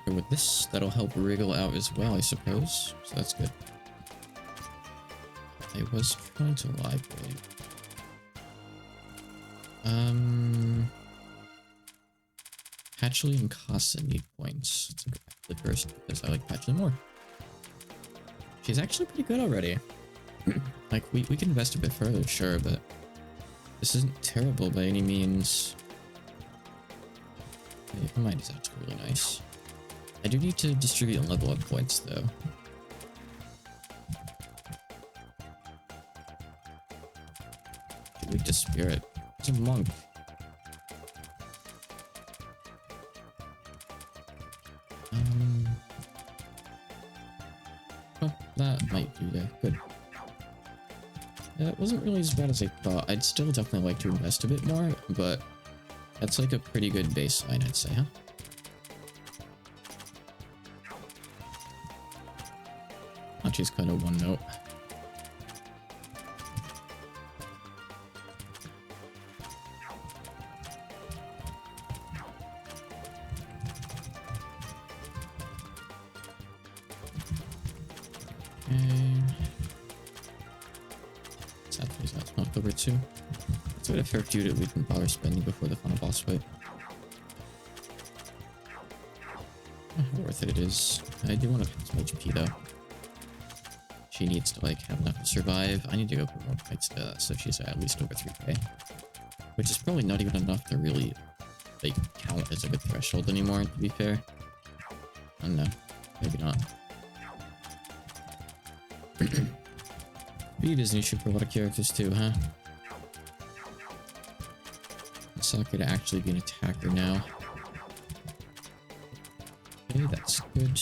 [SPEAKER 1] Or with this, that'll help wriggle out as well, I suppose. So that's good. I was trying to library. Patchley and Casa need points. Let's go back to the first because I like Patchley more. She's actually pretty good already. Like, we can invest a bit further, sure, but this isn't terrible by any means. Okay, mine is actually really nice. I do need to distribute and level up points, though. Weak to spirit. It's a monk. Oh, that might do there. Good. It wasn't really as bad as I thought. I'd still definitely like to invest a bit more, but that's like a pretty good baseline, I'd say, huh? Hachi's kind of one note. October 2. Let's get a fair few that we can bother spending before the final boss fight. How worth it is. I do want to put some HP though. She needs to like have enough to survive. I need to go put more fights to that so she's at least over 3k. Which is probably not even enough to really like count as a good threshold anymore, to be fair. I don't know. Maybe not. Beat is an issue for a lot of characters too, huh? Sakura to actually be an attacker now. Okay, that's good.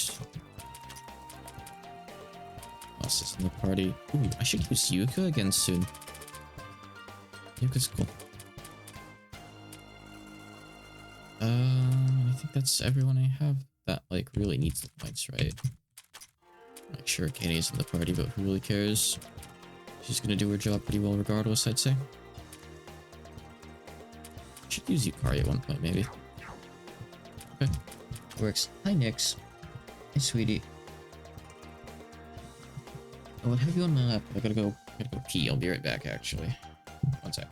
[SPEAKER 1] What else is in the party? Ooh, I should use Yuka again soon. Yuka's cool. I think that's everyone I have that like really needs the points, right? Not sure Kenny's in the party, but who really cares? She's gonna do her job pretty well regardless, I'd say. Should use Yukari at one point, maybe. Okay. Works. Hi, Nyx. Hey, sweetie. I'll have you on my lap. I gotta go pee. I'll be right back, actually. One sec.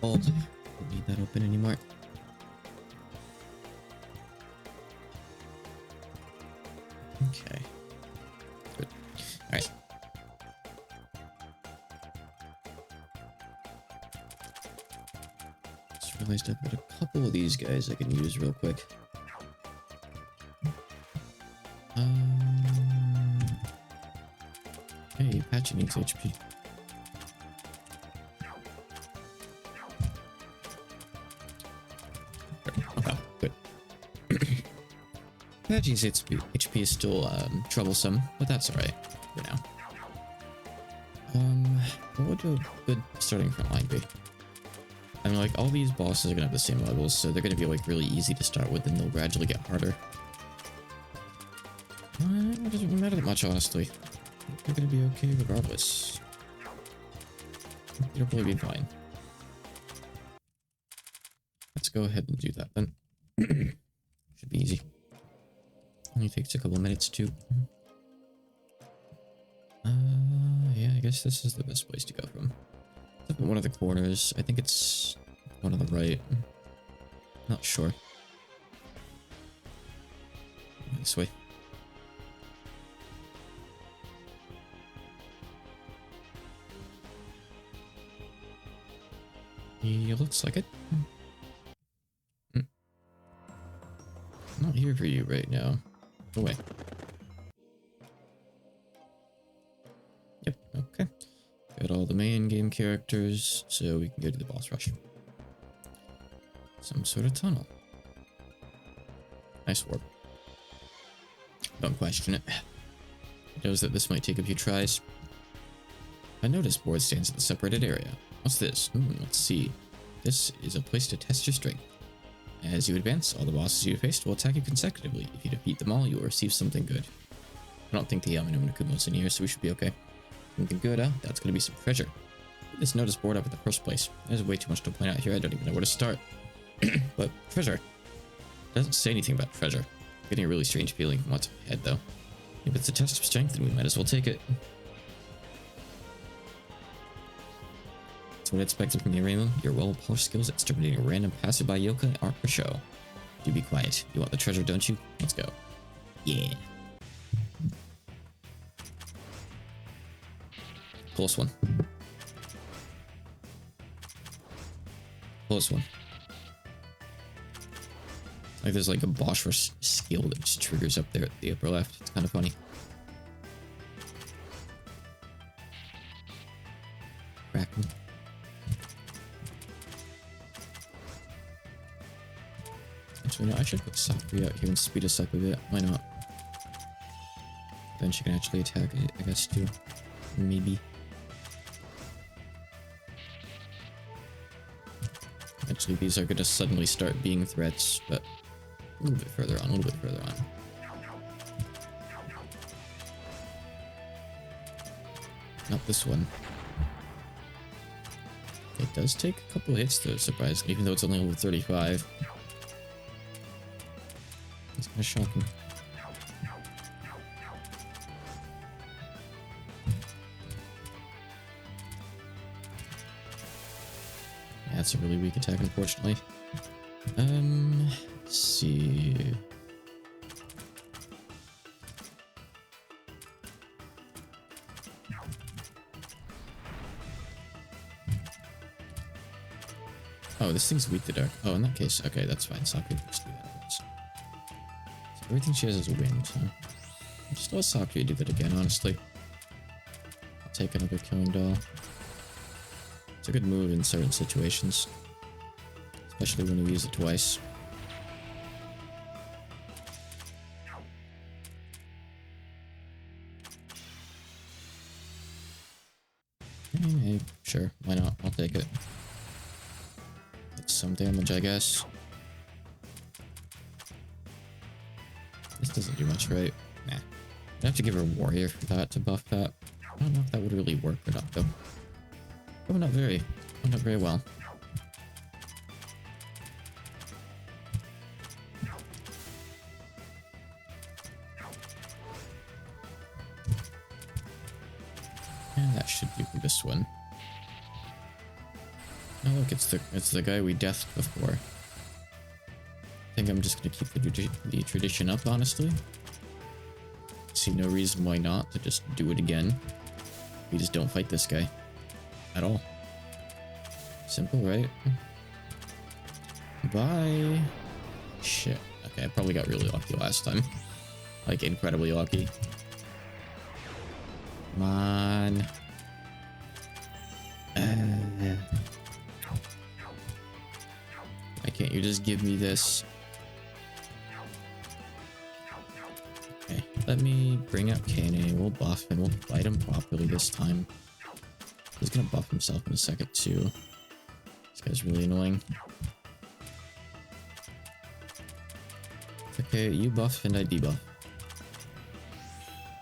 [SPEAKER 1] Hold. Don't need that open anymore. Okay. Good. Alright. Just realized I've got a couple of these guys I can use real quick. Hey, Patchy needs HP. Okay, good. Patchy's HP is still troublesome, but that's alright for now. What would a good starting front line be? I mean, like, all these bosses are gonna have the same levels, so they're gonna be, like, really easy to start with, and they'll gradually get harder. It doesn't matter that much, honestly. They're gonna be okay regardless. It'll probably be fine. Let's go ahead and do that then. Should be easy. Only takes a couple minutes too. Yeah, I guess this is the best place to go from. It's up in one of the corners. I think it's one on the right. Not sure. This way. It looks like it. Not here for you right now. Go away. Yep, okay. Got all the main game characters, so we can go to the boss rush. Some sort of tunnel. Nice work. Don't question it. It knows that this might take a few tries. I noticed board stands in the separated area. What's this? Let's see. This is a place to test your strength. As you advance, all the bosses you faced will attack you consecutively. If you defeat them all, you will receive something good. I don't think the Nakumo's in here, so we should be okay. Something good, huh? That's gonna be some treasure. Put this notice board up in the first place. There's way too much to point out here, I don't even know where to start. But treasure. It doesn't say anything about treasure. I'm getting a really strange feeling from what's ahead, though. If it's a test of strength, then we might as well take it. That's what I expected from you, Raymond. Your well-polished skills at exterminating a random passerby yokai are for show. Do be quiet. You want the treasure, don't you? Let's go. Yeah. Close one. Close one. Like there's like a boss rush skill that just triggers up there at the upper left. It's kind of funny. Crackling. Actually, no, I should put Sakura out here and speed us up a bit. Why not? Then she can actually attack it, I guess, too. Maybe. Actually, these are going to suddenly start being threats, but a little bit further on, a little bit further on. Not this one. It does take a couple of hits, though, surprisingly, even though it's only level 35. It's kind of shocking. That's a really weak attack, unfortunately. Let's see. Oh, this thing's weak to dark. Oh, in that case, okay, that's fine. Sakura just do that. So everything she has is wind, so just let Sakura do that again, honestly. I'll take another killing doll. It's a good move in certain situations, especially when you use it twice. Hey, sure, why not? I'll take it. It's some damage, I guess. This doesn't do much, right? Nah. I'd have to give her a warrior for that to buff that. I don't know if that would really work or not, though. Oh, not very well. And that should do for this one. Oh look, it's the guy we deathed before. I think I'm just gonna keep the tradition up, honestly. See no reason why not to just do it again. We just don't fight this guy at all. Simple, right? Bye. Shit. Okay, I probably got really lucky last time. Like, incredibly lucky. Come on. Why can't you just give me this? Okay, let me bring up Kane. We'll buff and we'll fight him properly this time. He's gonna buff himself in a second too. This guy's really annoying. Okay, you buff and I debuff.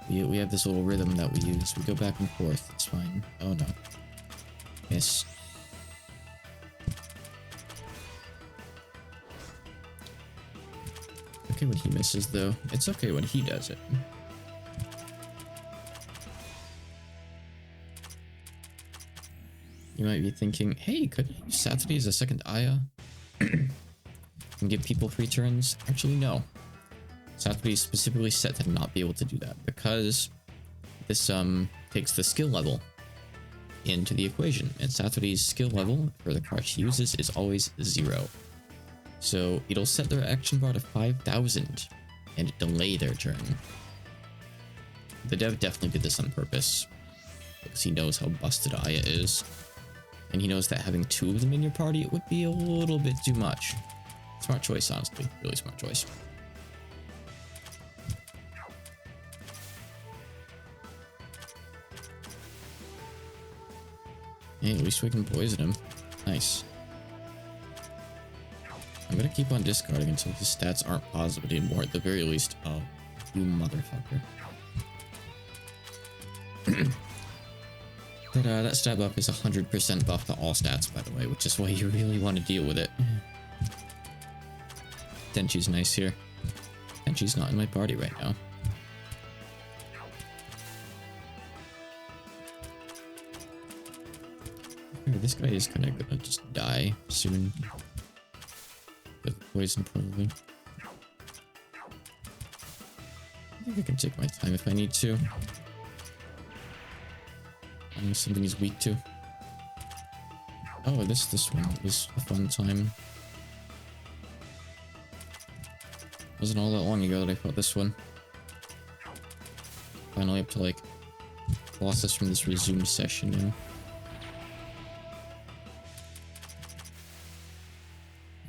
[SPEAKER 1] We have this little rhythm that we use. We go back and forth. It's fine. Oh no. Miss. Okay when he misses though. It's okay when he does it. You might be thinking, hey, couldn't I use Saturday as a second Aya? And give people free turns? Actually, no. Saturday is specifically set to not be able to do that because this takes the skill level into the equation, and Saturday's skill level for the card she uses is always 0. So it'll set their action bar to 5,000 and delay their turn. The dev definitely did this on purpose because he knows how busted Aya is, and he knows that having 2 of them in your party it would be a little bit too much. Smart choice, honestly. Really smart choice. Hey, at least we can poison him. Nice. I'm gonna keep on discarding until his stats aren't positive anymore, at the very least. Oh, you motherfucker. But that stat buff is 100% buff to all stats, by the way, which is why you really want to deal with it. Tenchi's nice here. Tenchi's not in my party right now. Okay, this guy is kind of gonna just die soon. With poison, probably. I think I can take my time if I need to. Unless something he's weak to. Oh, this one was a fun time. Wasn't all that long ago that I fought this one. Finally up to like bosses from this resumed session now.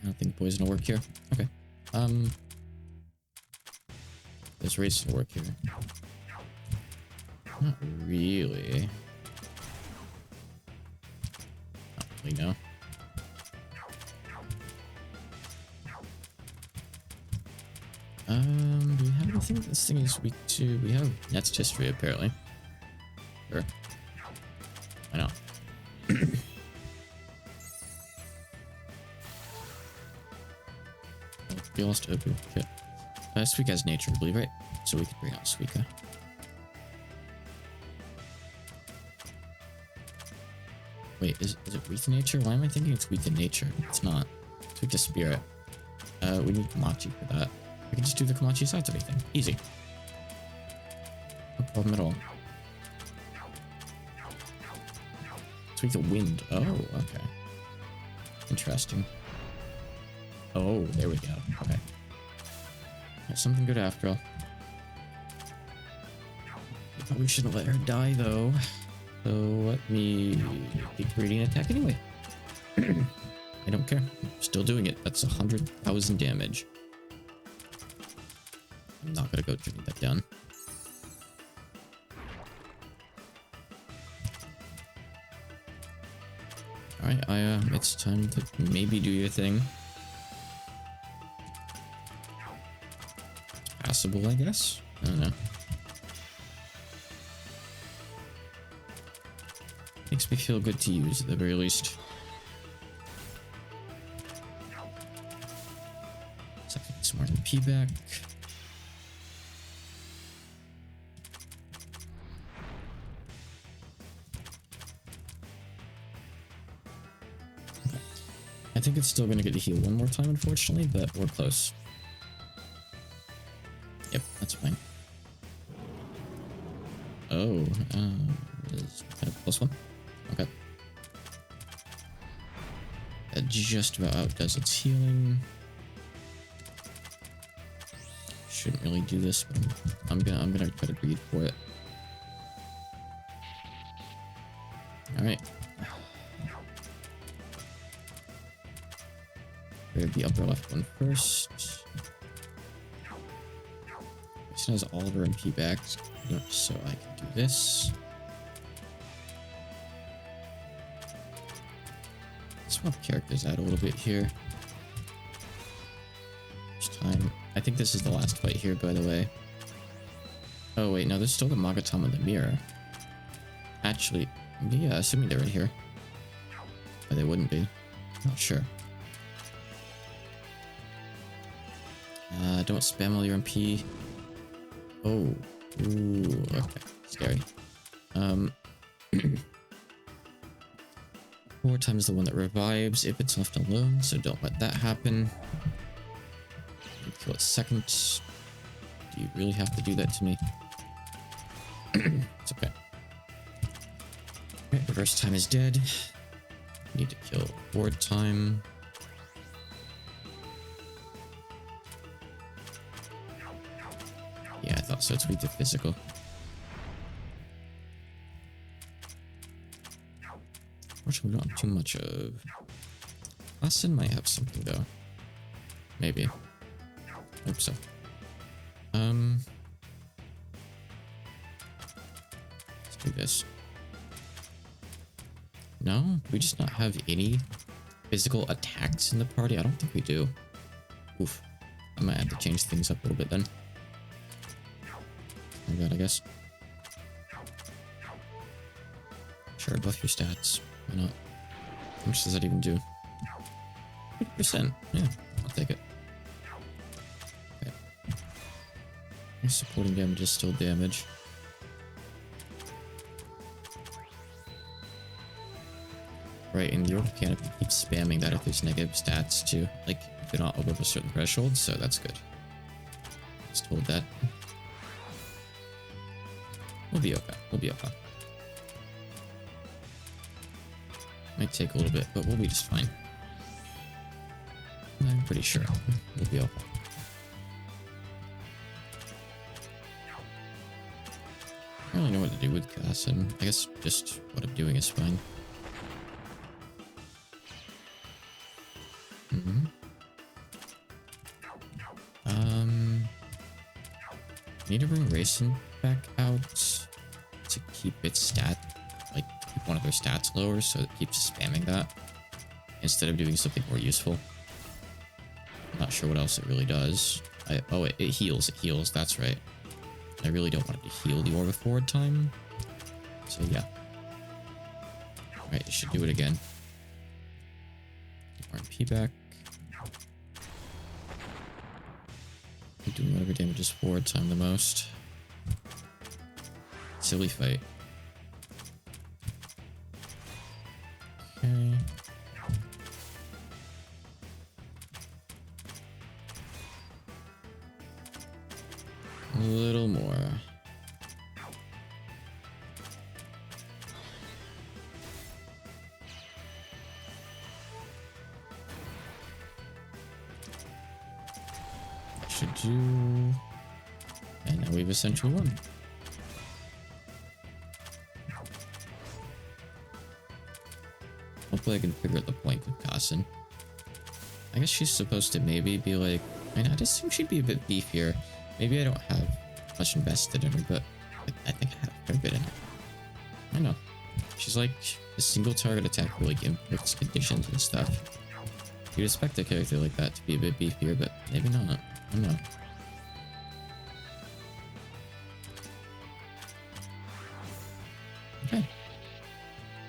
[SPEAKER 1] I don't think poison will work here. Okay. There's race to work here. Not really. Not really, no. Do we have anything this thing is weak to? We have Net's history apparently. Sure. Why not? We lost Opu. Shit. Suika has nature, I believe, right? So we could bring out Suika. Wait, is it weak to nature? Why am I thinking it's weak to nature? It's not. It's weak to spirit. We need Komachi for that. We can just do the Komachi Saturday thing. Easy. No problem at all. It's weak to wind. Oh, okay. Interesting. Oh, there we go. Okay. That's something good after all. Probably shouldn't let her die though. So let me keep reading an attack anyway. I don't care. I'm still doing it. That's 100,000 damage. I'm not gonna go turning that down. Alright, it's time to maybe do your thing. Passable, I guess? I don't know. Makes me feel good to use at the very least. Second, some more MP back. I think it's still gonna get to heal one more time, unfortunately, but we're close. Yep, that's fine. Oh, is kind of close one. Okay. That just about outdoes its healing. Shouldn't really do this, but I'm gonna try to breed for it. All right. Grab the upper left one first. This has all of her MP back, so I can do this. Swap characters out a little bit here. First time. I think this is the last fight here, by the way. Oh wait, no, there's still the Magatama in the mirror. Actually, yeah, assuming they're in here. But they wouldn't be. Not sure. Don't spam all your MP. Oh. Ooh, okay. Scary. 4 times the one that revives if it's left alone, so don't let that happen. Kill it second. Do you really have to do that to me? It's okay. Alright, reverse time is dead. Need to kill forward time. Yeah, I thought so. It's weak to physical. Unfortunately, we don't have too much of. Austin might have something though. Maybe. Hope so. Let's do this. No? Do we just not have any physical attacks in the party? I don't think we do. Oof. I might have to change things up a little bit then. Oh god, I guess. Sure, buff your stats. Why not? How much does that even do? 50%. Yeah, I'll take it. Okay. Your supporting damage is still damage. Right, and your canopy keeps spamming that if there's negative stats too. Like, if they're not above a certain threshold, so that's good. Just hold that. We'll be okay. We'll be okay. Might take a little bit, but we'll be just fine. I'm pretty sure we'll be okay. I don't really know what to do with Kassen. I guess just what I'm doing is fine. Need to bring Racing back out to keep its stat, like keep one of their stats lower, so it keeps spamming that instead of doing something more useful. I'm not sure what else it really does. Oh, it heals. It heals. That's right. I really don't want it to heal the Orb of Forward time. So yeah. Alright, it should do it again. RP back. Doing whatever damages forward time the most. Silly fight. Okay. A little more. Should do, and now we've essentially won. Hopefully I can figure out the point with Kassen. I guess she's supposed to maybe be like, I mean, I'd assume she'd be a bit beefier. Maybe I don't have much invested in her, but I think I have a fair bit in her. I know. She's like a single target attack with like inflicts conditions and stuff. You'd expect a character like that to be a bit beefier, but maybe not. I don't know. Okay.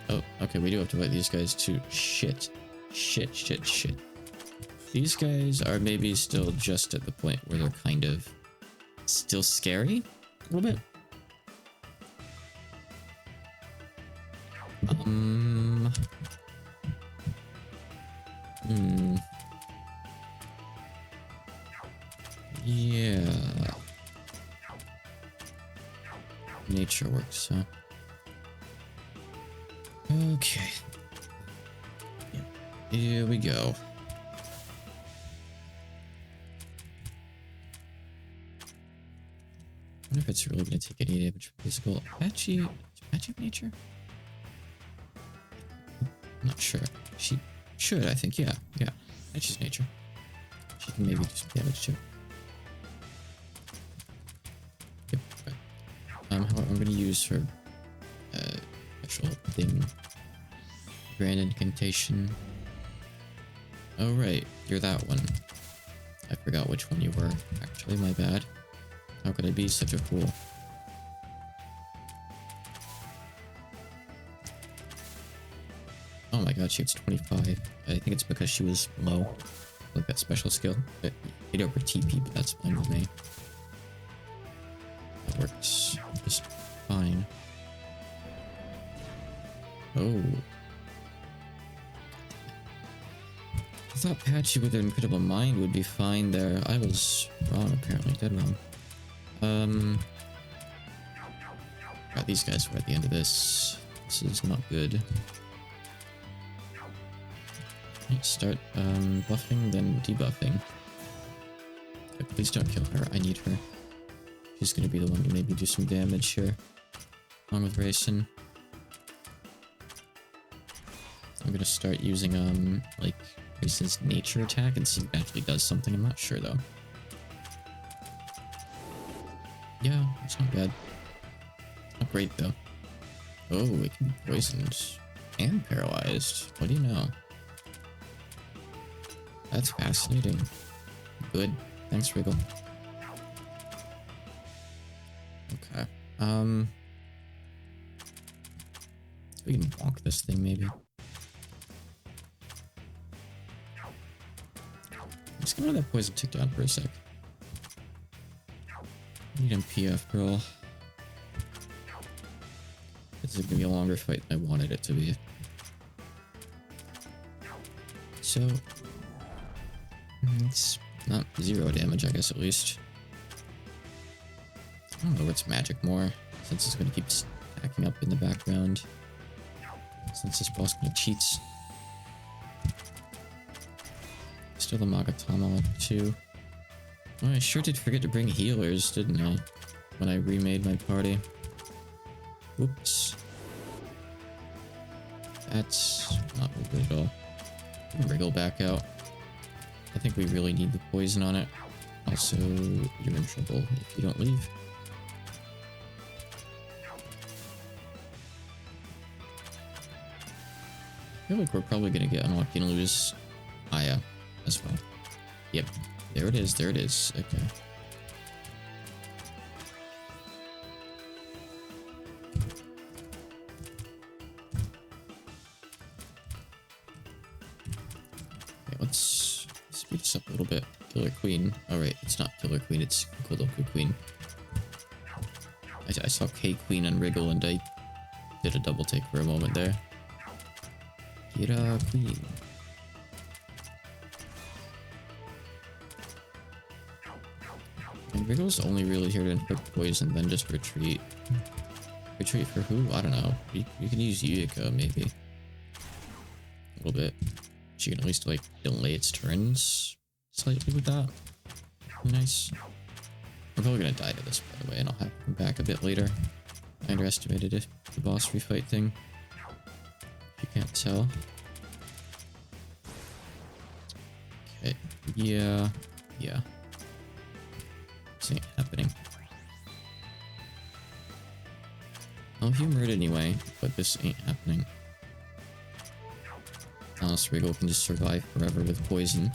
[SPEAKER 1] Oh, okay, we do have to fight these guys too. Shit. Shit, shit, shit. These guys are maybe still just at the point where they're kind of still scary a little bit. Hmm. Yeah. Nature works, huh? Okay. Yeah. Here we go. I wonder if it's really going to take any damage from physical. Apache? Is Apache nature? I'm not sure. She should, I think. Yeah. Yeah. Apache's nature. She can maybe do some damage too. Yep. Okay. However, I'm going to use her special thing. Grand incantation. Oh, right. You're that one. I forgot which one you were. Actually, my bad. How could I be such a fool? Oh my god, she hits 25. I think it's because she was low. Like that special skill. It hit over TP, but that's fine with me. That works just fine. Oh. I thought Patchy with an Incredible Mind would be fine there. I was wrong, apparently. Dead wrong. God, these guys were at the end of this. This is not good. Start buffing, then debuffing. Okay, please don't kill her. I need her. She's gonna be the one to maybe do some damage here. Along with Rayson. I'm gonna start using like Rayson's nature attack and see if it actually does something. I'm not sure though. Yeah, it's not bad. Not great though. Oh, it can be poisoned and paralyzed. What do you know? That's fascinating. Good. Thanks, Wriggle. Okay. We can bonk this thing maybe. I'm just gonna let that poison tick down for a sec. I need MPF, bro. This is gonna be a longer fight than I wanted it to be. So it's not 0 damage, I guess, at least. I don't know what's magic more, since it's going to keep stacking up in the background. Since this boss kind of cheats. Still the Magatama left too. Oh, I sure did forget to bring healers, didn't I? When I remade my party. Oops. That's not good at all. Wriggle back out. I think we really need the poison on it. Also, you're in trouble if you don't leave. I feel like we're probably going to get unlucky and lose Aya as well. Yep. There it is. There it is. Okay. Okay, let's speed this up a little bit. Killer Queen. Alright, it's not Killer Queen, it's Kodoku Queen. I saw K Queen and Wriggle and I did a double take for a moment there. Kira Queen. And Wriggle's only really here to inflict poison, then just retreat. Retreat for who? I don't know. You can use Yuika, maybe. A little bit. She can at least, like, delay its turns slightly with that. Nice. I'm probably gonna die to this, by the way, and I'll have to come back a bit later. I underestimated it, the boss refight thing. If you can't tell. Okay. Yeah. Yeah. This ain't happening. I'll humor it anyway, but this ain't happening. Unless Wriggle can just survive forever with poison.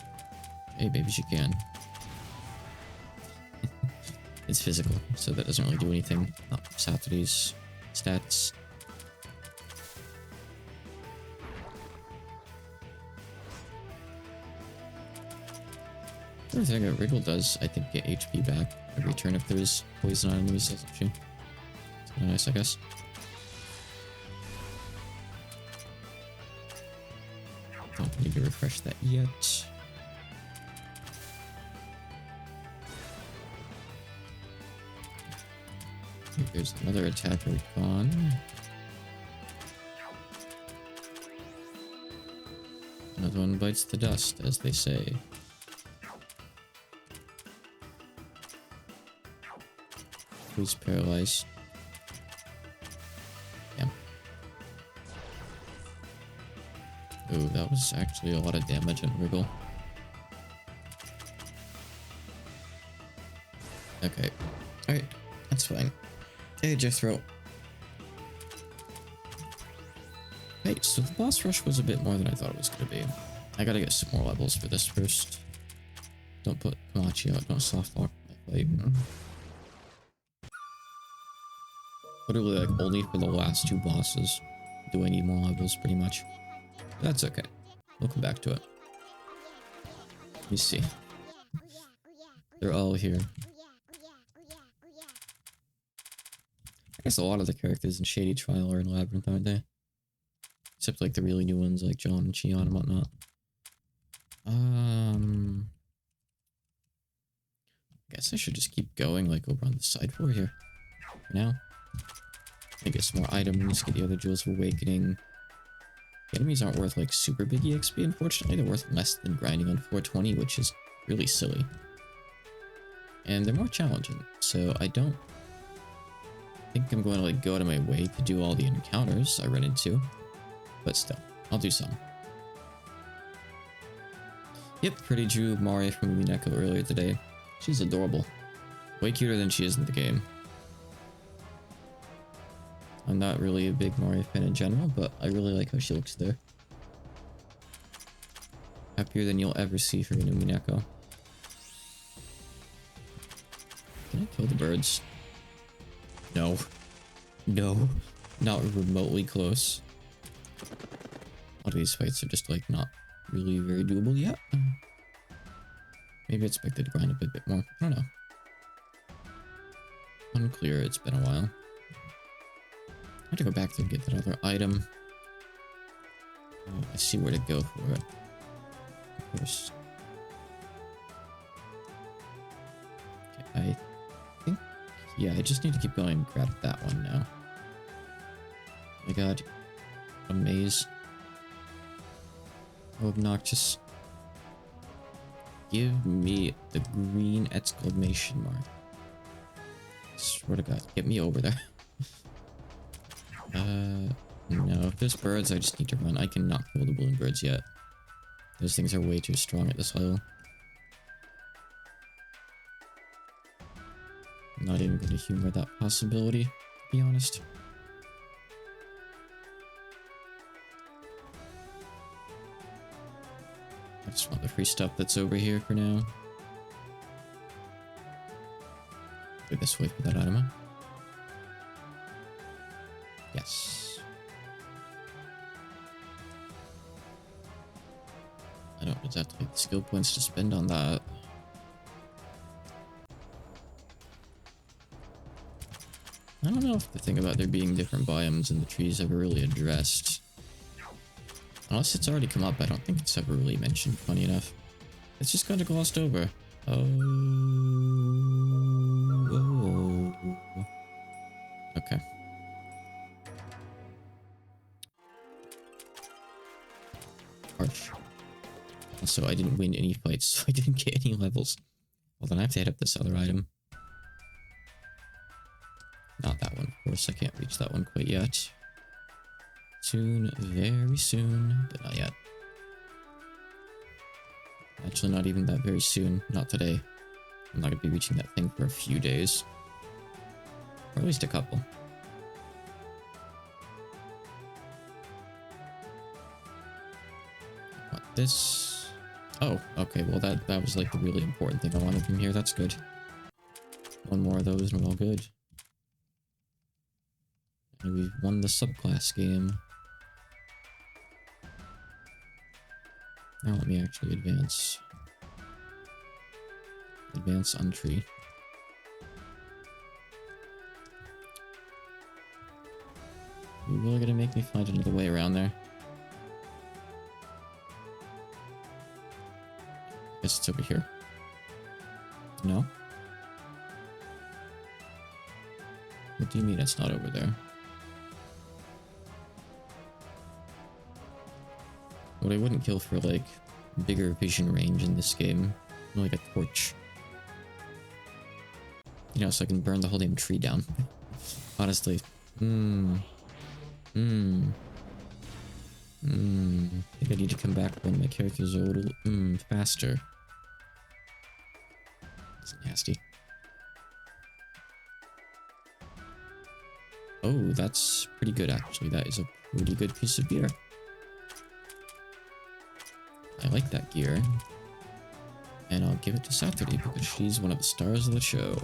[SPEAKER 1] Hey, maybe she can. It's physical, so that doesn't really do anything. Not Saturday's stats. Another thing that Wriggle does, I think, get HP back every turn if there's poison on enemies, doesn't she? It's kind of nice, I guess. Need to refresh that yet. There's another attacker gone. Another one bites the dust, as they say. Who's paralyzed? Damn. Ooh, that was actually a lot of damage on Wriggle. Okay. Alright, that's fine. Hey, Jethro. Hey, so the boss rush was a bit more than I thought it was going to be. I gotta get some more levels for this first. Don't put Komachi out, don't soft lock my fight. Literally, like, only for the last two bosses do I need more levels, pretty much. That's okay. We'll come back to it. Let me see. They're all here. I guess a lot of the characters in Shady Trial are in Labyrinth, aren't they? Except like the really new ones like John and Cheon and whatnot. I guess I should just keep going like over on the side floor here. For now. Get some more items, get the other Jewels of Awakening. The enemies aren't worth like super big EXP, unfortunately. They're worth less than grinding on 420, which is really silly. And they're more challenging, so I don't think I'm going to like go out of my way to do all the encounters I run into. But still, I'll do some. Yep, pretty drew Mari from Mineko earlier today. She's adorable. Way cuter than she is in the game. I'm not really a big Mari fan in general, but I really like how she looks there. Happier than you'll ever see her in a Mineko. Can I kill the birds? No. No. Not remotely close. A lot of these fights are just like not really very doable yet. Maybe I expected to grind up a bit more. I don't know. Unclear, it's been a while. I have to go back there and get that other item. I see where to go for it. Of course. Okay, I think... Yeah, I just need to keep going and grab that one now. Oh my god. A maze. Oh, obnoxious. Give me the green exclamation mark. Swear to god, get me over there. No, if there's birds, I just need to run. I cannot kill the balloon birds yet. Those things are way too strong at this level. I'm not even going to humor that possibility, to be honest. I just want the free stuff that's over here for now. Go this way for that item. Yes. I don't exactly have the skill points to spend on that. I don't know if the thing about there being different biomes in the trees ever really addressed. Unless it's already come up, I don't think it's ever really mentioned, funny enough. It's just kind of glossed over. Oh. Okay. Harsh. Also, I didn't win any fights, so I didn't get any levels. Well, then I have to hit up this other item. Not that one, of course. I can't reach that one quite yet. Soon, very soon, but not yet. Actually, not even that very soon. Not today. I'm not going to be reaching that thing for a few days. Or at least a couple. What, this? Oh, okay. Well, that was like the really important thing I wanted from here. That's good. One more of those and we're all good. And we've won the subclass game. Now let me actually advance. Advance on tree. You're really gonna make me find another way around there? Guess it's over here. No? What do you mean it's not over there? What I wouldn't kill for, like, bigger vision range in this game. Like a torch. You know, so I can burn the whole damn tree down. Honestly. I think I need to come back when my characters are a little, faster. It's nasty. Oh, that's pretty good, actually. That is a pretty good piece of gear. I like that gear. And I'll give it to Saturday because she's one of the stars of the show.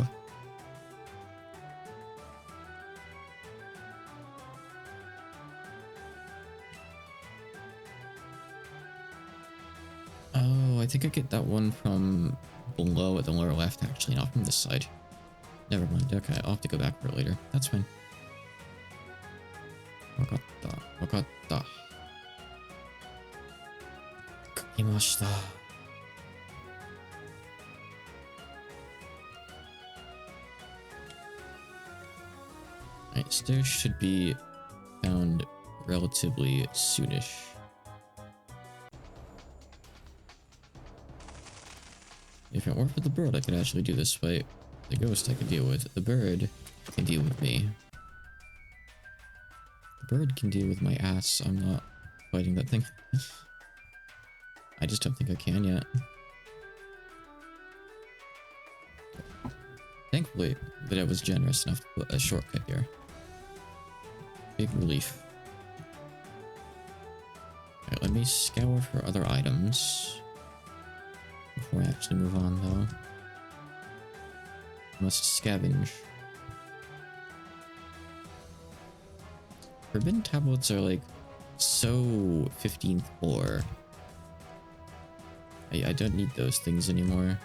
[SPEAKER 1] Oh, I think I get that one from below at the lower left, actually, not from this side. Never mind. Okay, I'll have to go back for it later. That's fine. Wakatta. Wakatta. Kakimashita. Alright, stairs should be found relatively soonish. If it weren't for the bird, I could actually do this fight. The ghost I could deal with. The bird can deal with me. The bird can deal with my ass. I'm not fighting that thing. I just don't think I can yet. Thankfully, that I was generous enough to put a shortcut here. Big relief. Alright, let me scour for other items. Before I actually move on, though. Must scavenge. Forbidden tablets are like so 15th floor. I don't need those things anymore.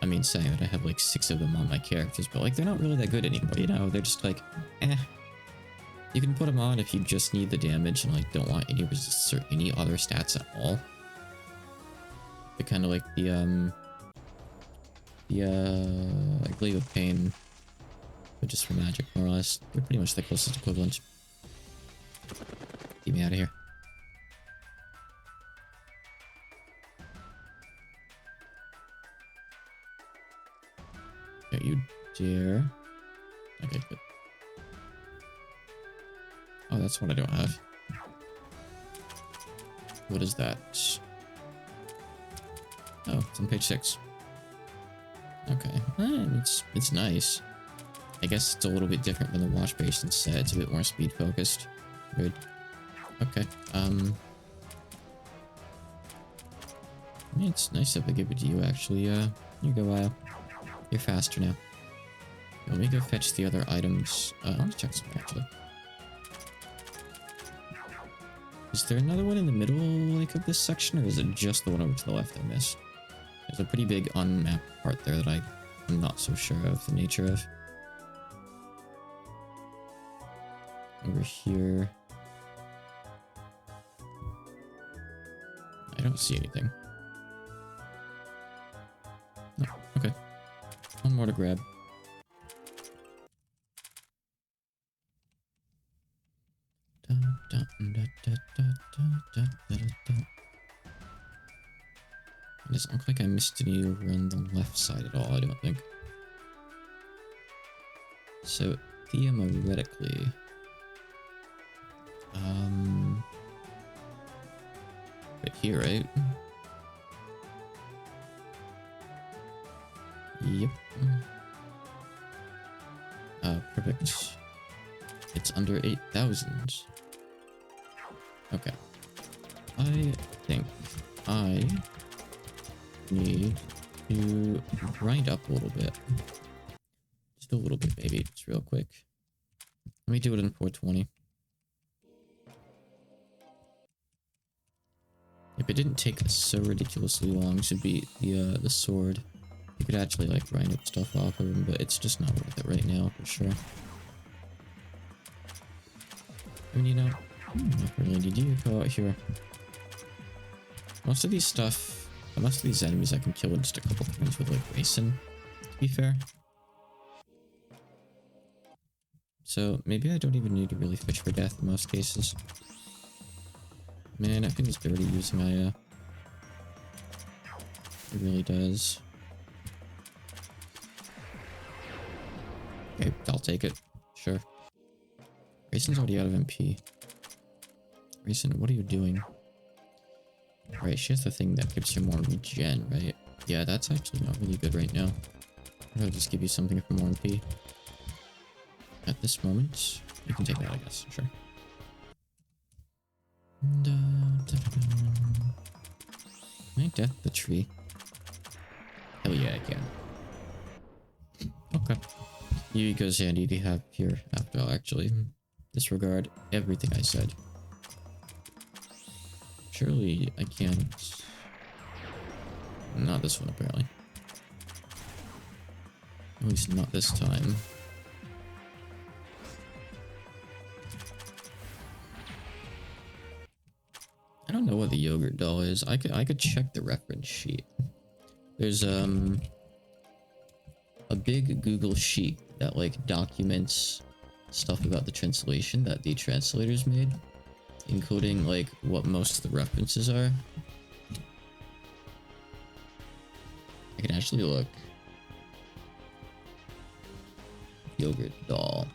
[SPEAKER 1] I mean, saying that I have like 6 of them on my characters, but like they're not really that good anymore, you know? They're just like, eh. You can put them on if you just need the damage and like don't want any resistance or any other stats at all. They're kind of like the like Glaive of Pain, but just for magic, more or less. They're pretty much the closest equivalent. Get me out of here. Don't you dare. Okay, good. Oh, that's what I don't have. What is that? Oh, it's on page 6. Okay, it's nice. I guess it's a little bit different than the wash basin set. It's a bit more speed focused. Good. Okay. I mean, it's nice if I give it to you. Actually, here you go, Lyle. You're faster now. Let me go fetch the other items. I want to check something actually. Is there another one in the middle, like, of this section, or is it just the one over to the left I missed? There's a pretty big unmapped part there that I'm not so sure of the nature of. Over here. I don't see anything. No, okay. One more to grab. It doesn't look like I missed any over on the left side at all, I don't think. So, theoretically... right here, right? Yep. Perfect. It's under 8,000. Okay. I think I need to grind up a little bit. Just a little bit, maybe. Just real quick. Let me do it in 420. If it didn't take so ridiculously long to beat the sword, you could actually like grind up stuff off of him, but it's just not worth it right now for sure. I mean, you know, not really need you. Go out here. Most of these stuff, most of these enemies I can kill in just a couple turns with like racing, to be fair. So maybe I don't even need to really fish for death in most cases. Man, I think it's dirty using Aya. It really does. Okay, I'll take it. Sure. Raison's already out of MP. Raisin, what are you doing? Right, she has the thing that gives her more regen, right? Yeah, that's actually not really good right now. I'll just give you something for more MP. At this moment, you can take that, I guess. Sure. Can I death the tree? Hell yeah, I can. Okay. Yuriko's handy to have here after all, actually. Disregard everything I said. Surely I can't. Not this one, apparently. At least not this time. I don't know what the yogurt doll is. I could check the reference sheet. There's a big Google sheet that like documents stuff about the translation that the translators made, including like what most of the references are. I can actually look. Yogurt doll.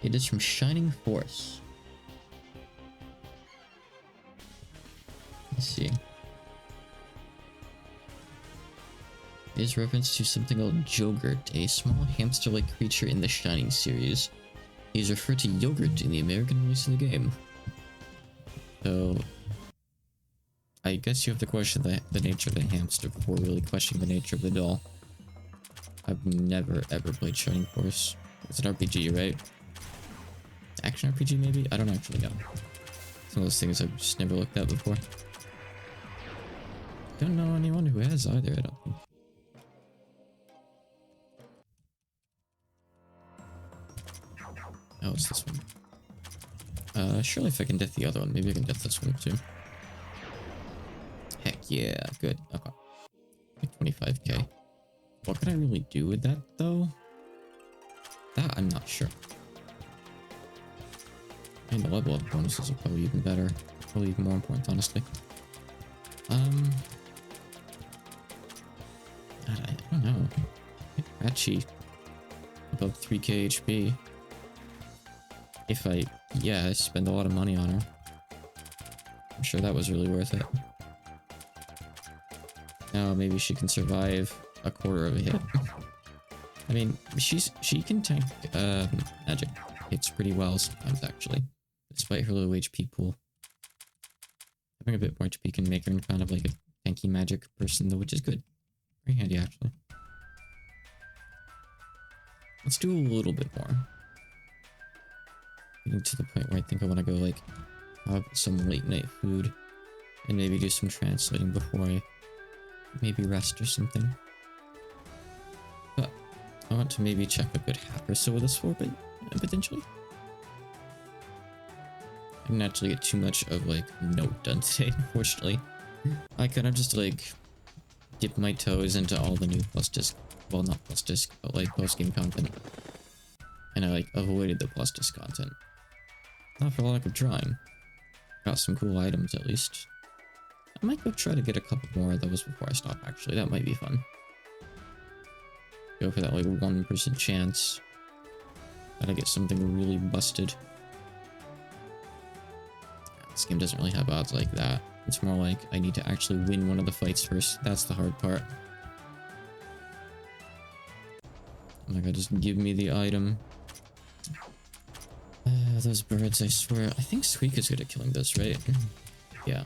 [SPEAKER 1] It is from Shining Force. Let's see. It is reference to something called Jogurt, a small hamster-like creature in the Shining series. He is referred to Yogurt in the American release of the game. So, I guess you have to question the nature of the hamster before really questioning the nature of the doll. I've never ever played Shining Force. It's an RPG, right? Action RPG, maybe? I don't actually know. It's one of those things I've just never looked at before. Don't know anyone who has either, I don't think. Oh, it's this one. Surely if I can death the other one, maybe I can death this one too. Heck yeah, good. Okay. Like 25k. What can I really do with that, though? That, I'm not sure. And the level up bonuses are probably even better. Probably even more important, honestly. I don't know. Actually, above 3k HP. If I spend a lot of money on her. I'm sure that was really worth it. Now maybe she can survive a quarter of a hit. I mean, she can tank magic hits pretty well sometimes, actually, despite her low HP pool. Having a bit more HP can make her kind of like a tanky magic person, though, which is good. Very handy, actually. Let's do a little bit more. Getting to the point where I think I want to go like have some late night food and maybe do some translating before I maybe rest or something. But I want to maybe check a good half or so of this for, but potentially. I didn't actually get too much of like note done today, unfortunately. I kind of just like dip my toes into all the new plus disc, well, not plus disc, but like post game content, and I like avoided the plus disc content. Not for lack of trying. Got some cool items at least. I might go try to get a couple more of those before I stop, actually. That might be fun. Go for that like 1% chance that I get something really busted. This game doesn't really have odds like that. It's more like I need to actually win one of the fights first. That's the hard part. Oh my god, just give me the item. Those birds, I swear. I think Squeak is good at killing those, right? Yeah.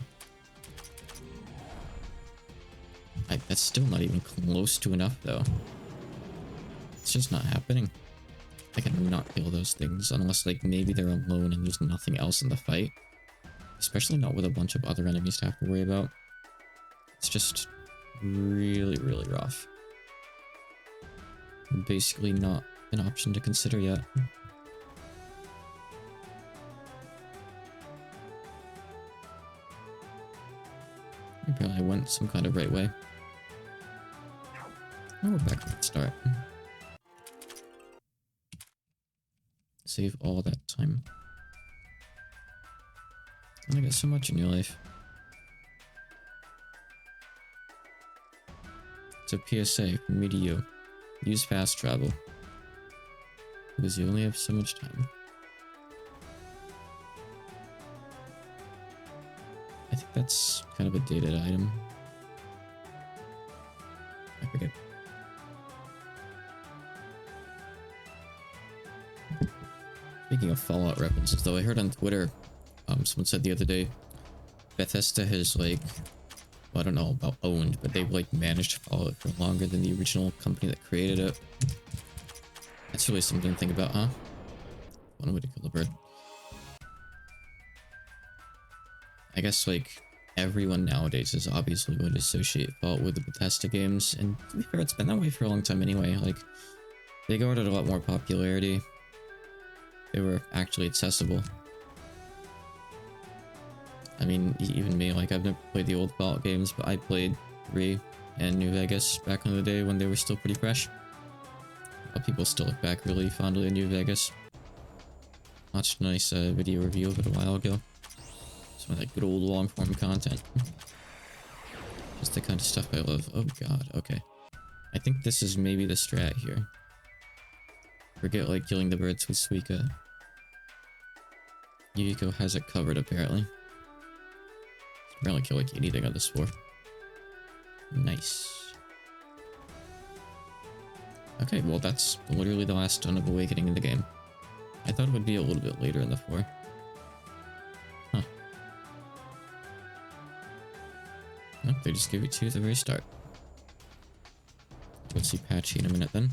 [SPEAKER 1] That's still not even close to enough, though. It's just not happening. I cannot kill those things unless, like, maybe they're alone and there's nothing else in the fight. Especially not with a bunch of other enemies to have to worry about. It's just really, really rough. Basically not an option to consider yet. Apparently I went some kind of right way. Oh, we're back at the start. Save all that time. I got so much in your life. It's a PSA from me to you. Use fast travel. Because you only have so much time. I think that's kind of a dated item. I forget. Speaking of Fallout references, though, I heard on Twitter, someone said the other day, Bethesda has, like, well, I don't know about owned, but they've, like, managed Fallout for longer than the original company that created it. That's really something to think about, huh? One way to kill the bird. I guess, like, everyone nowadays is obviously going to associate Fallout with the Bethesda games, and to be fair, it's been that way for a long time anyway. Like, they garnered a lot more popularity. They were actually accessible. I mean, even me, like, I've never played the old Fallout games, but I played 3 and New Vegas back in the day when they were still pretty fresh. People still look back really fondly at New Vegas. Watched a nice video review of it a while ago. Some of that good old long-form content. Just the kind of stuff I love. Oh god, okay. I think this is maybe the strat here. Forget, like, killing the birds with Suika. Yuriko has it covered, apparently. Apparently kill, like, anything on this floor. Nice. Okay, well, that's literally the last Stone of Awakening in the game. I thought it would be a little bit later in the floor. Huh. Nope, they just give it to you at the very start. We'll see Patchy in a minute then.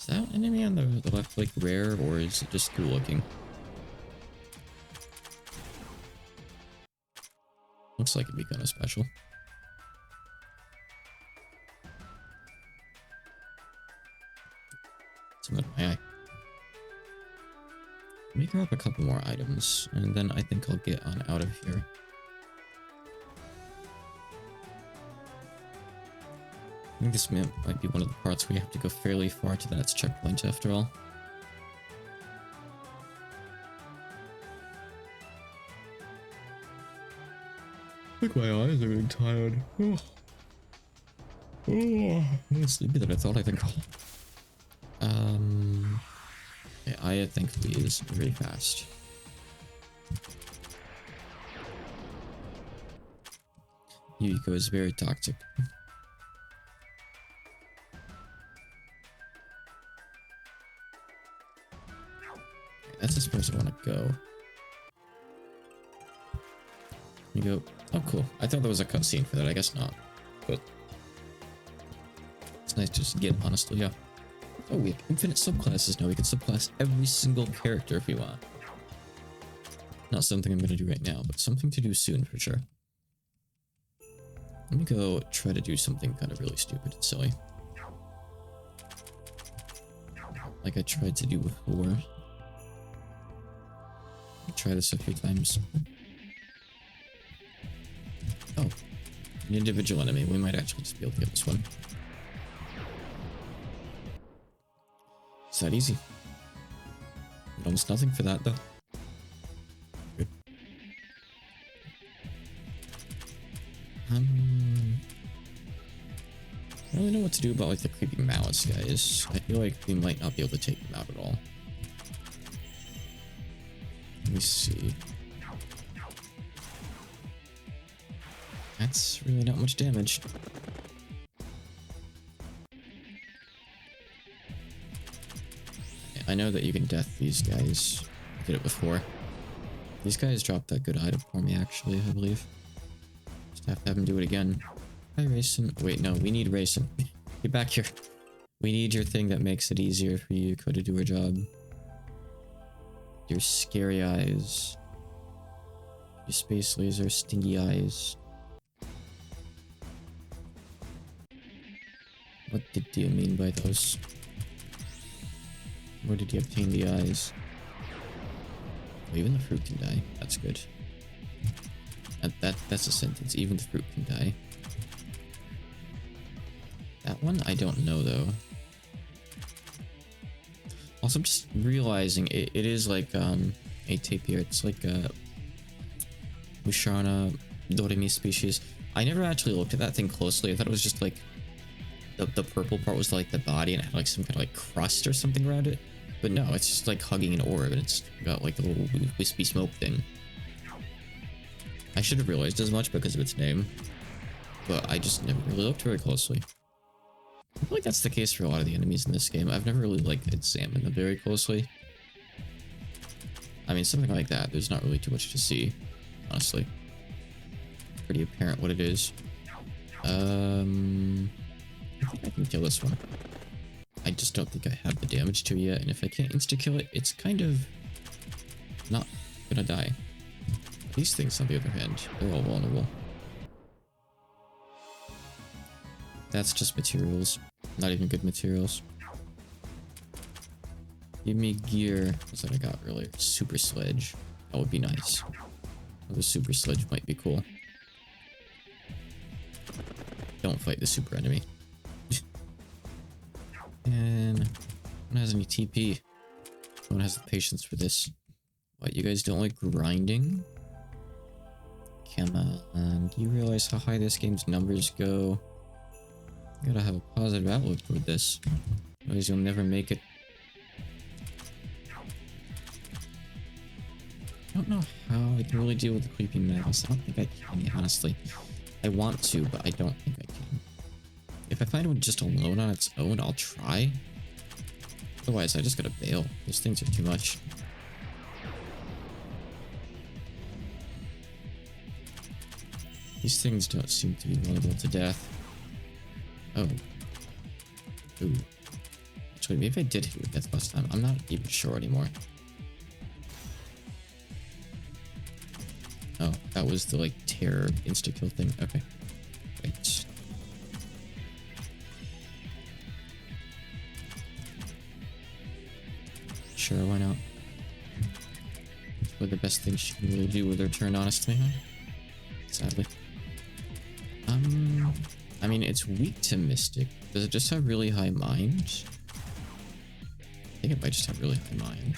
[SPEAKER 1] Is that enemy on the left, like, rare, or is it just cool looking? Looks like it'd be kind of special. Something in my eye. Let me grab a couple more items, and then I think I'll get on out of here. I think this might be one of the parts where you have to go fairly far to that checkpoint after all. I think my eyes are getting tired. Oh. I'm sleepy than I thought, I think. Yeah, Aya thankfully is very fast. Yuriko is very toxic. That's as far as I want to go. You go. Oh, cool. I thought there was a cutscene for that. I guess not. But it's nice to just get, honestly, yeah. Oh, we have infinite subclasses now. We can subclass every single character if we want. Not something I'm going to do right now, but something to do soon for sure. Let me go try to do something kind of really stupid and silly. Like I tried to do before. I'll try this a few times. Oh, an individual enemy. We might actually just be able to get this one. It's that easy. Almost nothing for that, though. Good. I don't really know what to do about, like, the creepy malice guys. I feel like we might not be able to take them out at all. Let me see. That's really not much damage. I know that you can death these guys. I did it before. These guys dropped that good item for me, actually, I believe. Just have to have him do it again. Hi, Rayson. Wait, no, we need Rayson. Get back here. We need your thing that makes it easier for you to do her job. Your scary eyes. Your space laser stingy eyes. What did you mean by those? Where did you obtain the eyes? Oh, even the fruit can die. That's good. That's a sentence. Even the fruit can die. That one I don't know though. Also, I'm just realizing it is like a tapir. It's like a Musharna Doremi species. I never actually looked at that thing closely. I thought it was just like the purple part was like the body and it had like some kind of like crust or something around it. But no, it's just like hugging an orb and it's got like a little wispy smoke thing. I should have realized as much because of its name, but I just never really looked very closely. I feel like that's the case for a lot of the enemies in this game. I've never really like examined them very closely. I mean, something like that, there's not really too much to see, honestly. Pretty apparent what it is. I think I can kill this one. I just don't think I have the damage to it yet, and if I can't insta-kill it, it's kind of not gonna die. These things, on the other hand, they're all vulnerable. That's just materials. Not even good materials. Give me gear. What's that I got earlier? Super sledge. That would be nice. The super sledge might be cool. Don't fight the super enemy. And no one has any TP. No one has the patience for this. What, you guys don't like grinding? Come on, do you realize how high this game's numbers go? You gotta have a positive outlook toward this. Otherwise you'll never make it. I don't know how I can really deal with the creeping madness. I don't think I can, honestly. I want to, but I don't think I can. If I find one just alone on its own, I'll try. Otherwise, I just gotta bail. Those things are too much. These things don't seem to be vulnerable to death. Oh. Ooh. Actually, maybe I did hit with death last time. I'm not even sure anymore. Oh, that was the, like, terror insta-kill thing. Okay. Wait. Sure, why not? It's one of the best things she can really do with her turn, honestly, huh? Sadly. I mean, it's weak to Mystic. Does it just have really high mind? I think it might just have really high mind.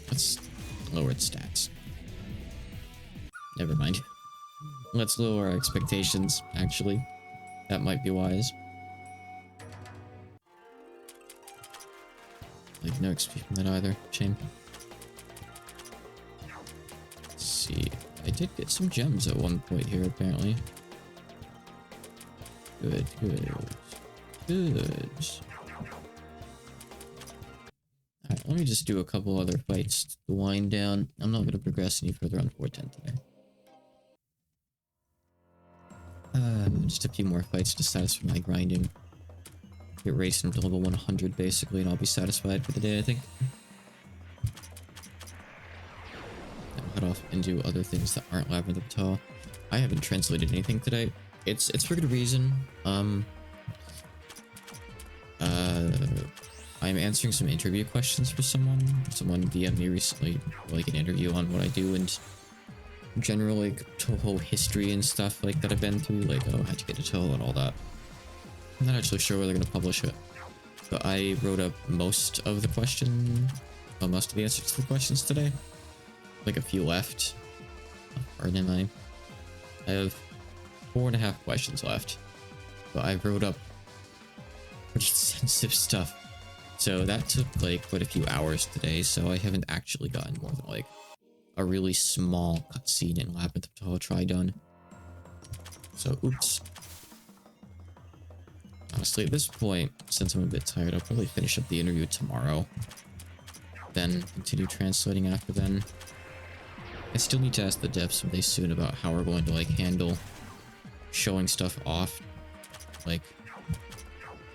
[SPEAKER 1] Let's lower its stats. Never mind. Let's lower our expectations, actually. That might be wise. Like, no XP from that either. Shame. Let's see. I did get some gems at one point here, apparently. Good, good. Good. Alright, let me just do a couple other fights to wind down. I'm not going to progress any further on 410 today. Just a few more fights to satisfy my grinding. Get racing to level 100 basically, and I'll be satisfied for the day, I think. I'll head off and do other things that aren't Labyrinth of Touhou. I haven't translated anything today. It's for good reason. I'm answering some interview questions for someone. Someone DM'd me recently, like an interview on what I do and general like Touhou history and stuff like that I've been through, like oh how'd you get to Touhou and all that. I'm not actually sure where they're gonna publish it, but I wrote up most of the most of the answers to the questions today. Like a few left. Pardon me. I have 4.5 questions left, but I wrote up pretty sensitive stuff. So that took like quite a few hours today, so I haven't actually gotten more than like a really small cutscene in Labyrinth of Touhou try done. So oops. Honestly, at this point, since I'm a bit tired, I'll probably finish up the interview tomorrow. Then continue translating after then. I still need to ask the devs someday soon about how we're going to like handle showing stuff off. Like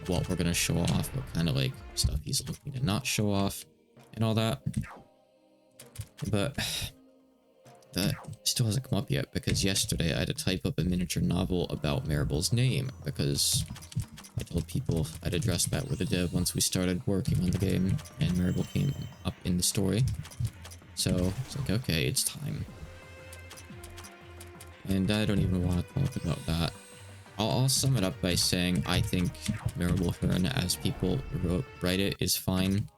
[SPEAKER 1] what we're gonna show off, what kind of like stuff he's looking to not show off, and all that. But that still hasn't come up yet because yesterday I had to type up a miniature novel about Maribel's name because I told people I'd address that with the dev once we started working on the game and Marble came up in the story. So it's like, okay, it's time. And I don't even want to talk about that. I'll sum it up by saying I think Marble Fern, as people write it, is fine.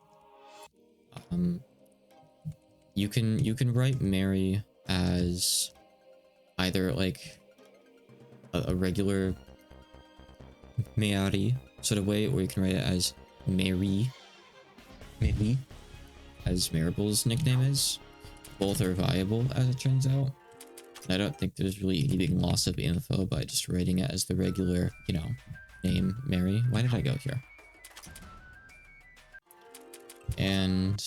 [SPEAKER 1] You can write Mary as either like a regular Mary sort of way, or you can write it as Mary, as Marible's nickname is. Both are viable, as it turns out. I don't think there's really any big loss of info by just writing it as the regular, you know, name Mary. Why did I go here? And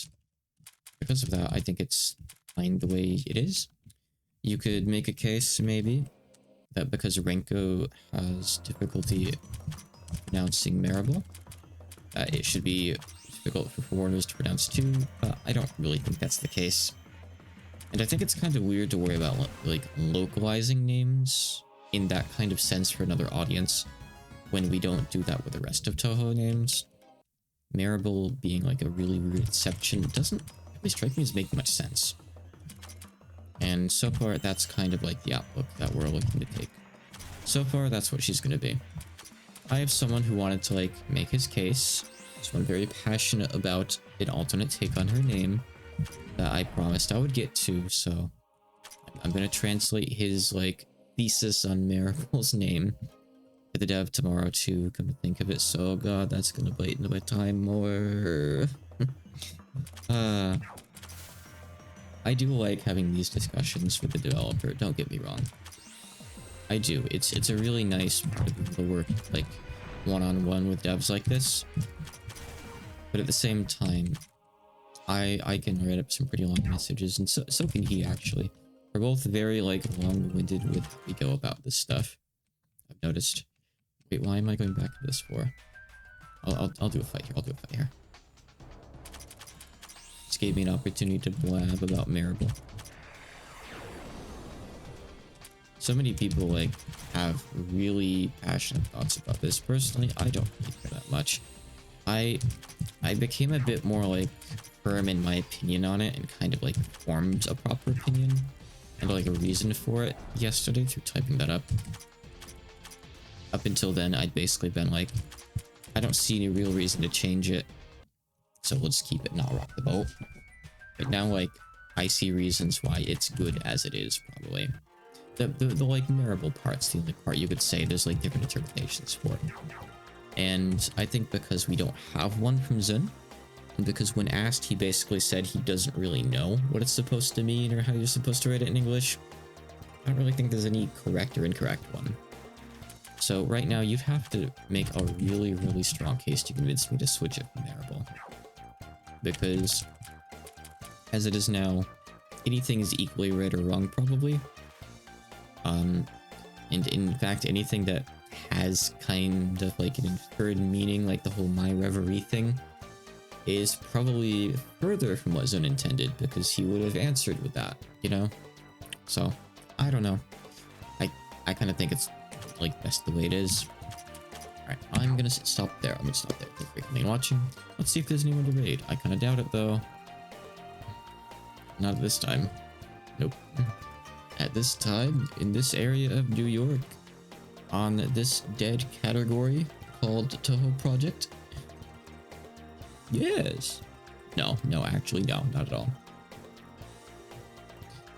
[SPEAKER 1] because of that, I think it's fine the way it is. You could make a case, maybe, that because Renko has difficulty pronouncing Marable, it should be difficult for foreigners to pronounce too, but I don't really think that's the case. And I think it's kind of weird to worry about, like, localizing names in that kind of sense for another audience when we don't do that with the rest of Touhou names. Marable being, like, a really weird exception doesn't really strike me as making much sense. And so far, that's kind of like the outlook that we're looking to take. So far, that's what she's going to be. I have someone who wanted to, like, make his case, so I'm very passionate about an alternate take on her name that I promised I would get to, so I'm gonna translate his, like, thesis on Marible's name to the dev tomorrow to come to think of it. So, god, that's gonna bite into my time more. I do like having these discussions with the developer, don't get me wrong. I do. It's a really nice part of the work, like, one-on-one with devs like this. But at the same time, I can write up some pretty long messages, and so can he, actually. We're both very, like, long-winded with how we go about this stuff. I've noticed. Wait, why am I going back to this for? I'll do a fight here. I'll do a fight here. This gave me an opportunity to blab about Marable. So many people, like, have really passionate thoughts about this. Personally, I don't really care that much. I became a bit more, like, firm in my opinion on it and kind of, like, formed a proper opinion and, like, a reason for it yesterday through typing that up. Up until then, I'd basically been like, I don't see any real reason to change it, so we'll just keep it, not rock the boat. But now, like, I see reasons why it's good as it is, probably. The like, Marable part's the only part you could say there's, like, different interpretations for it. And I think because we don't have one from Zen, and because when asked, he basically said he doesn't really know what it's supposed to mean or how you're supposed to write it in English, I don't really think there's any correct or incorrect one. So right now, you'd have to make a really, really strong case to convince me to switch it from Marable. Because, as it is now, anything is equally right or wrong, probably. And in fact, anything that has kind of like an inferred meaning, like the whole My Reverie thing, is probably further from what Zone intended, because he would have answered with that, you know? So, I don't know. I kind of think it's, like, best the way it is. Alright, I'm gonna stop there. I'm gonna stop there. Thank you for coming and watching. Let's see if there's anyone to raid. I kind of doubt it, though. Not at this time. Nope. At this time, in this area of New York, on this dead category called Touhou Project? Yes. No, actually, no, not at all.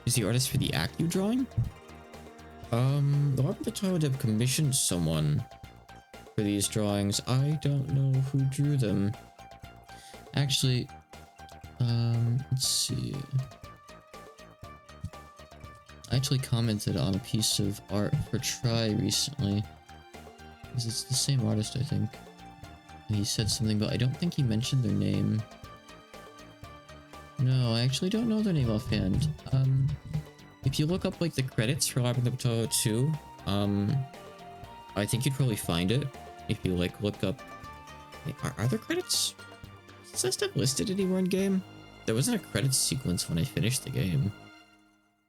[SPEAKER 1] Is the artist for the Actu drawing? The Labyrinth of Touhou dev commissioned someone for these drawings. I don't know who drew them. Actually, let's see. I actually commented on a piece of art for Try recently, because it's the same artist, I think. And he said something, but I don't think he mentioned their name. No, I actually don't know their name offhand. If you look up, like, the credits for Labyrinth of Touhou 2, I think you'd probably find it. If you, like, look up... Wait, are there credits? Is that stuff listed anywhere in game? There wasn't a credits sequence when I finished the game.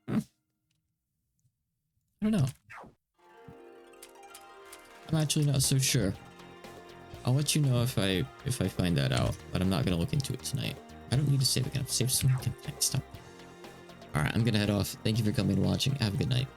[SPEAKER 1] I don't know. I'm actually not so sure. I'll let you know if I find that out, but I'm not gonna look into it tonight. I don't need to save again. I've saved so many times. Stop. All right, I'm gonna head off. Thank you for coming and watching. Have a good night.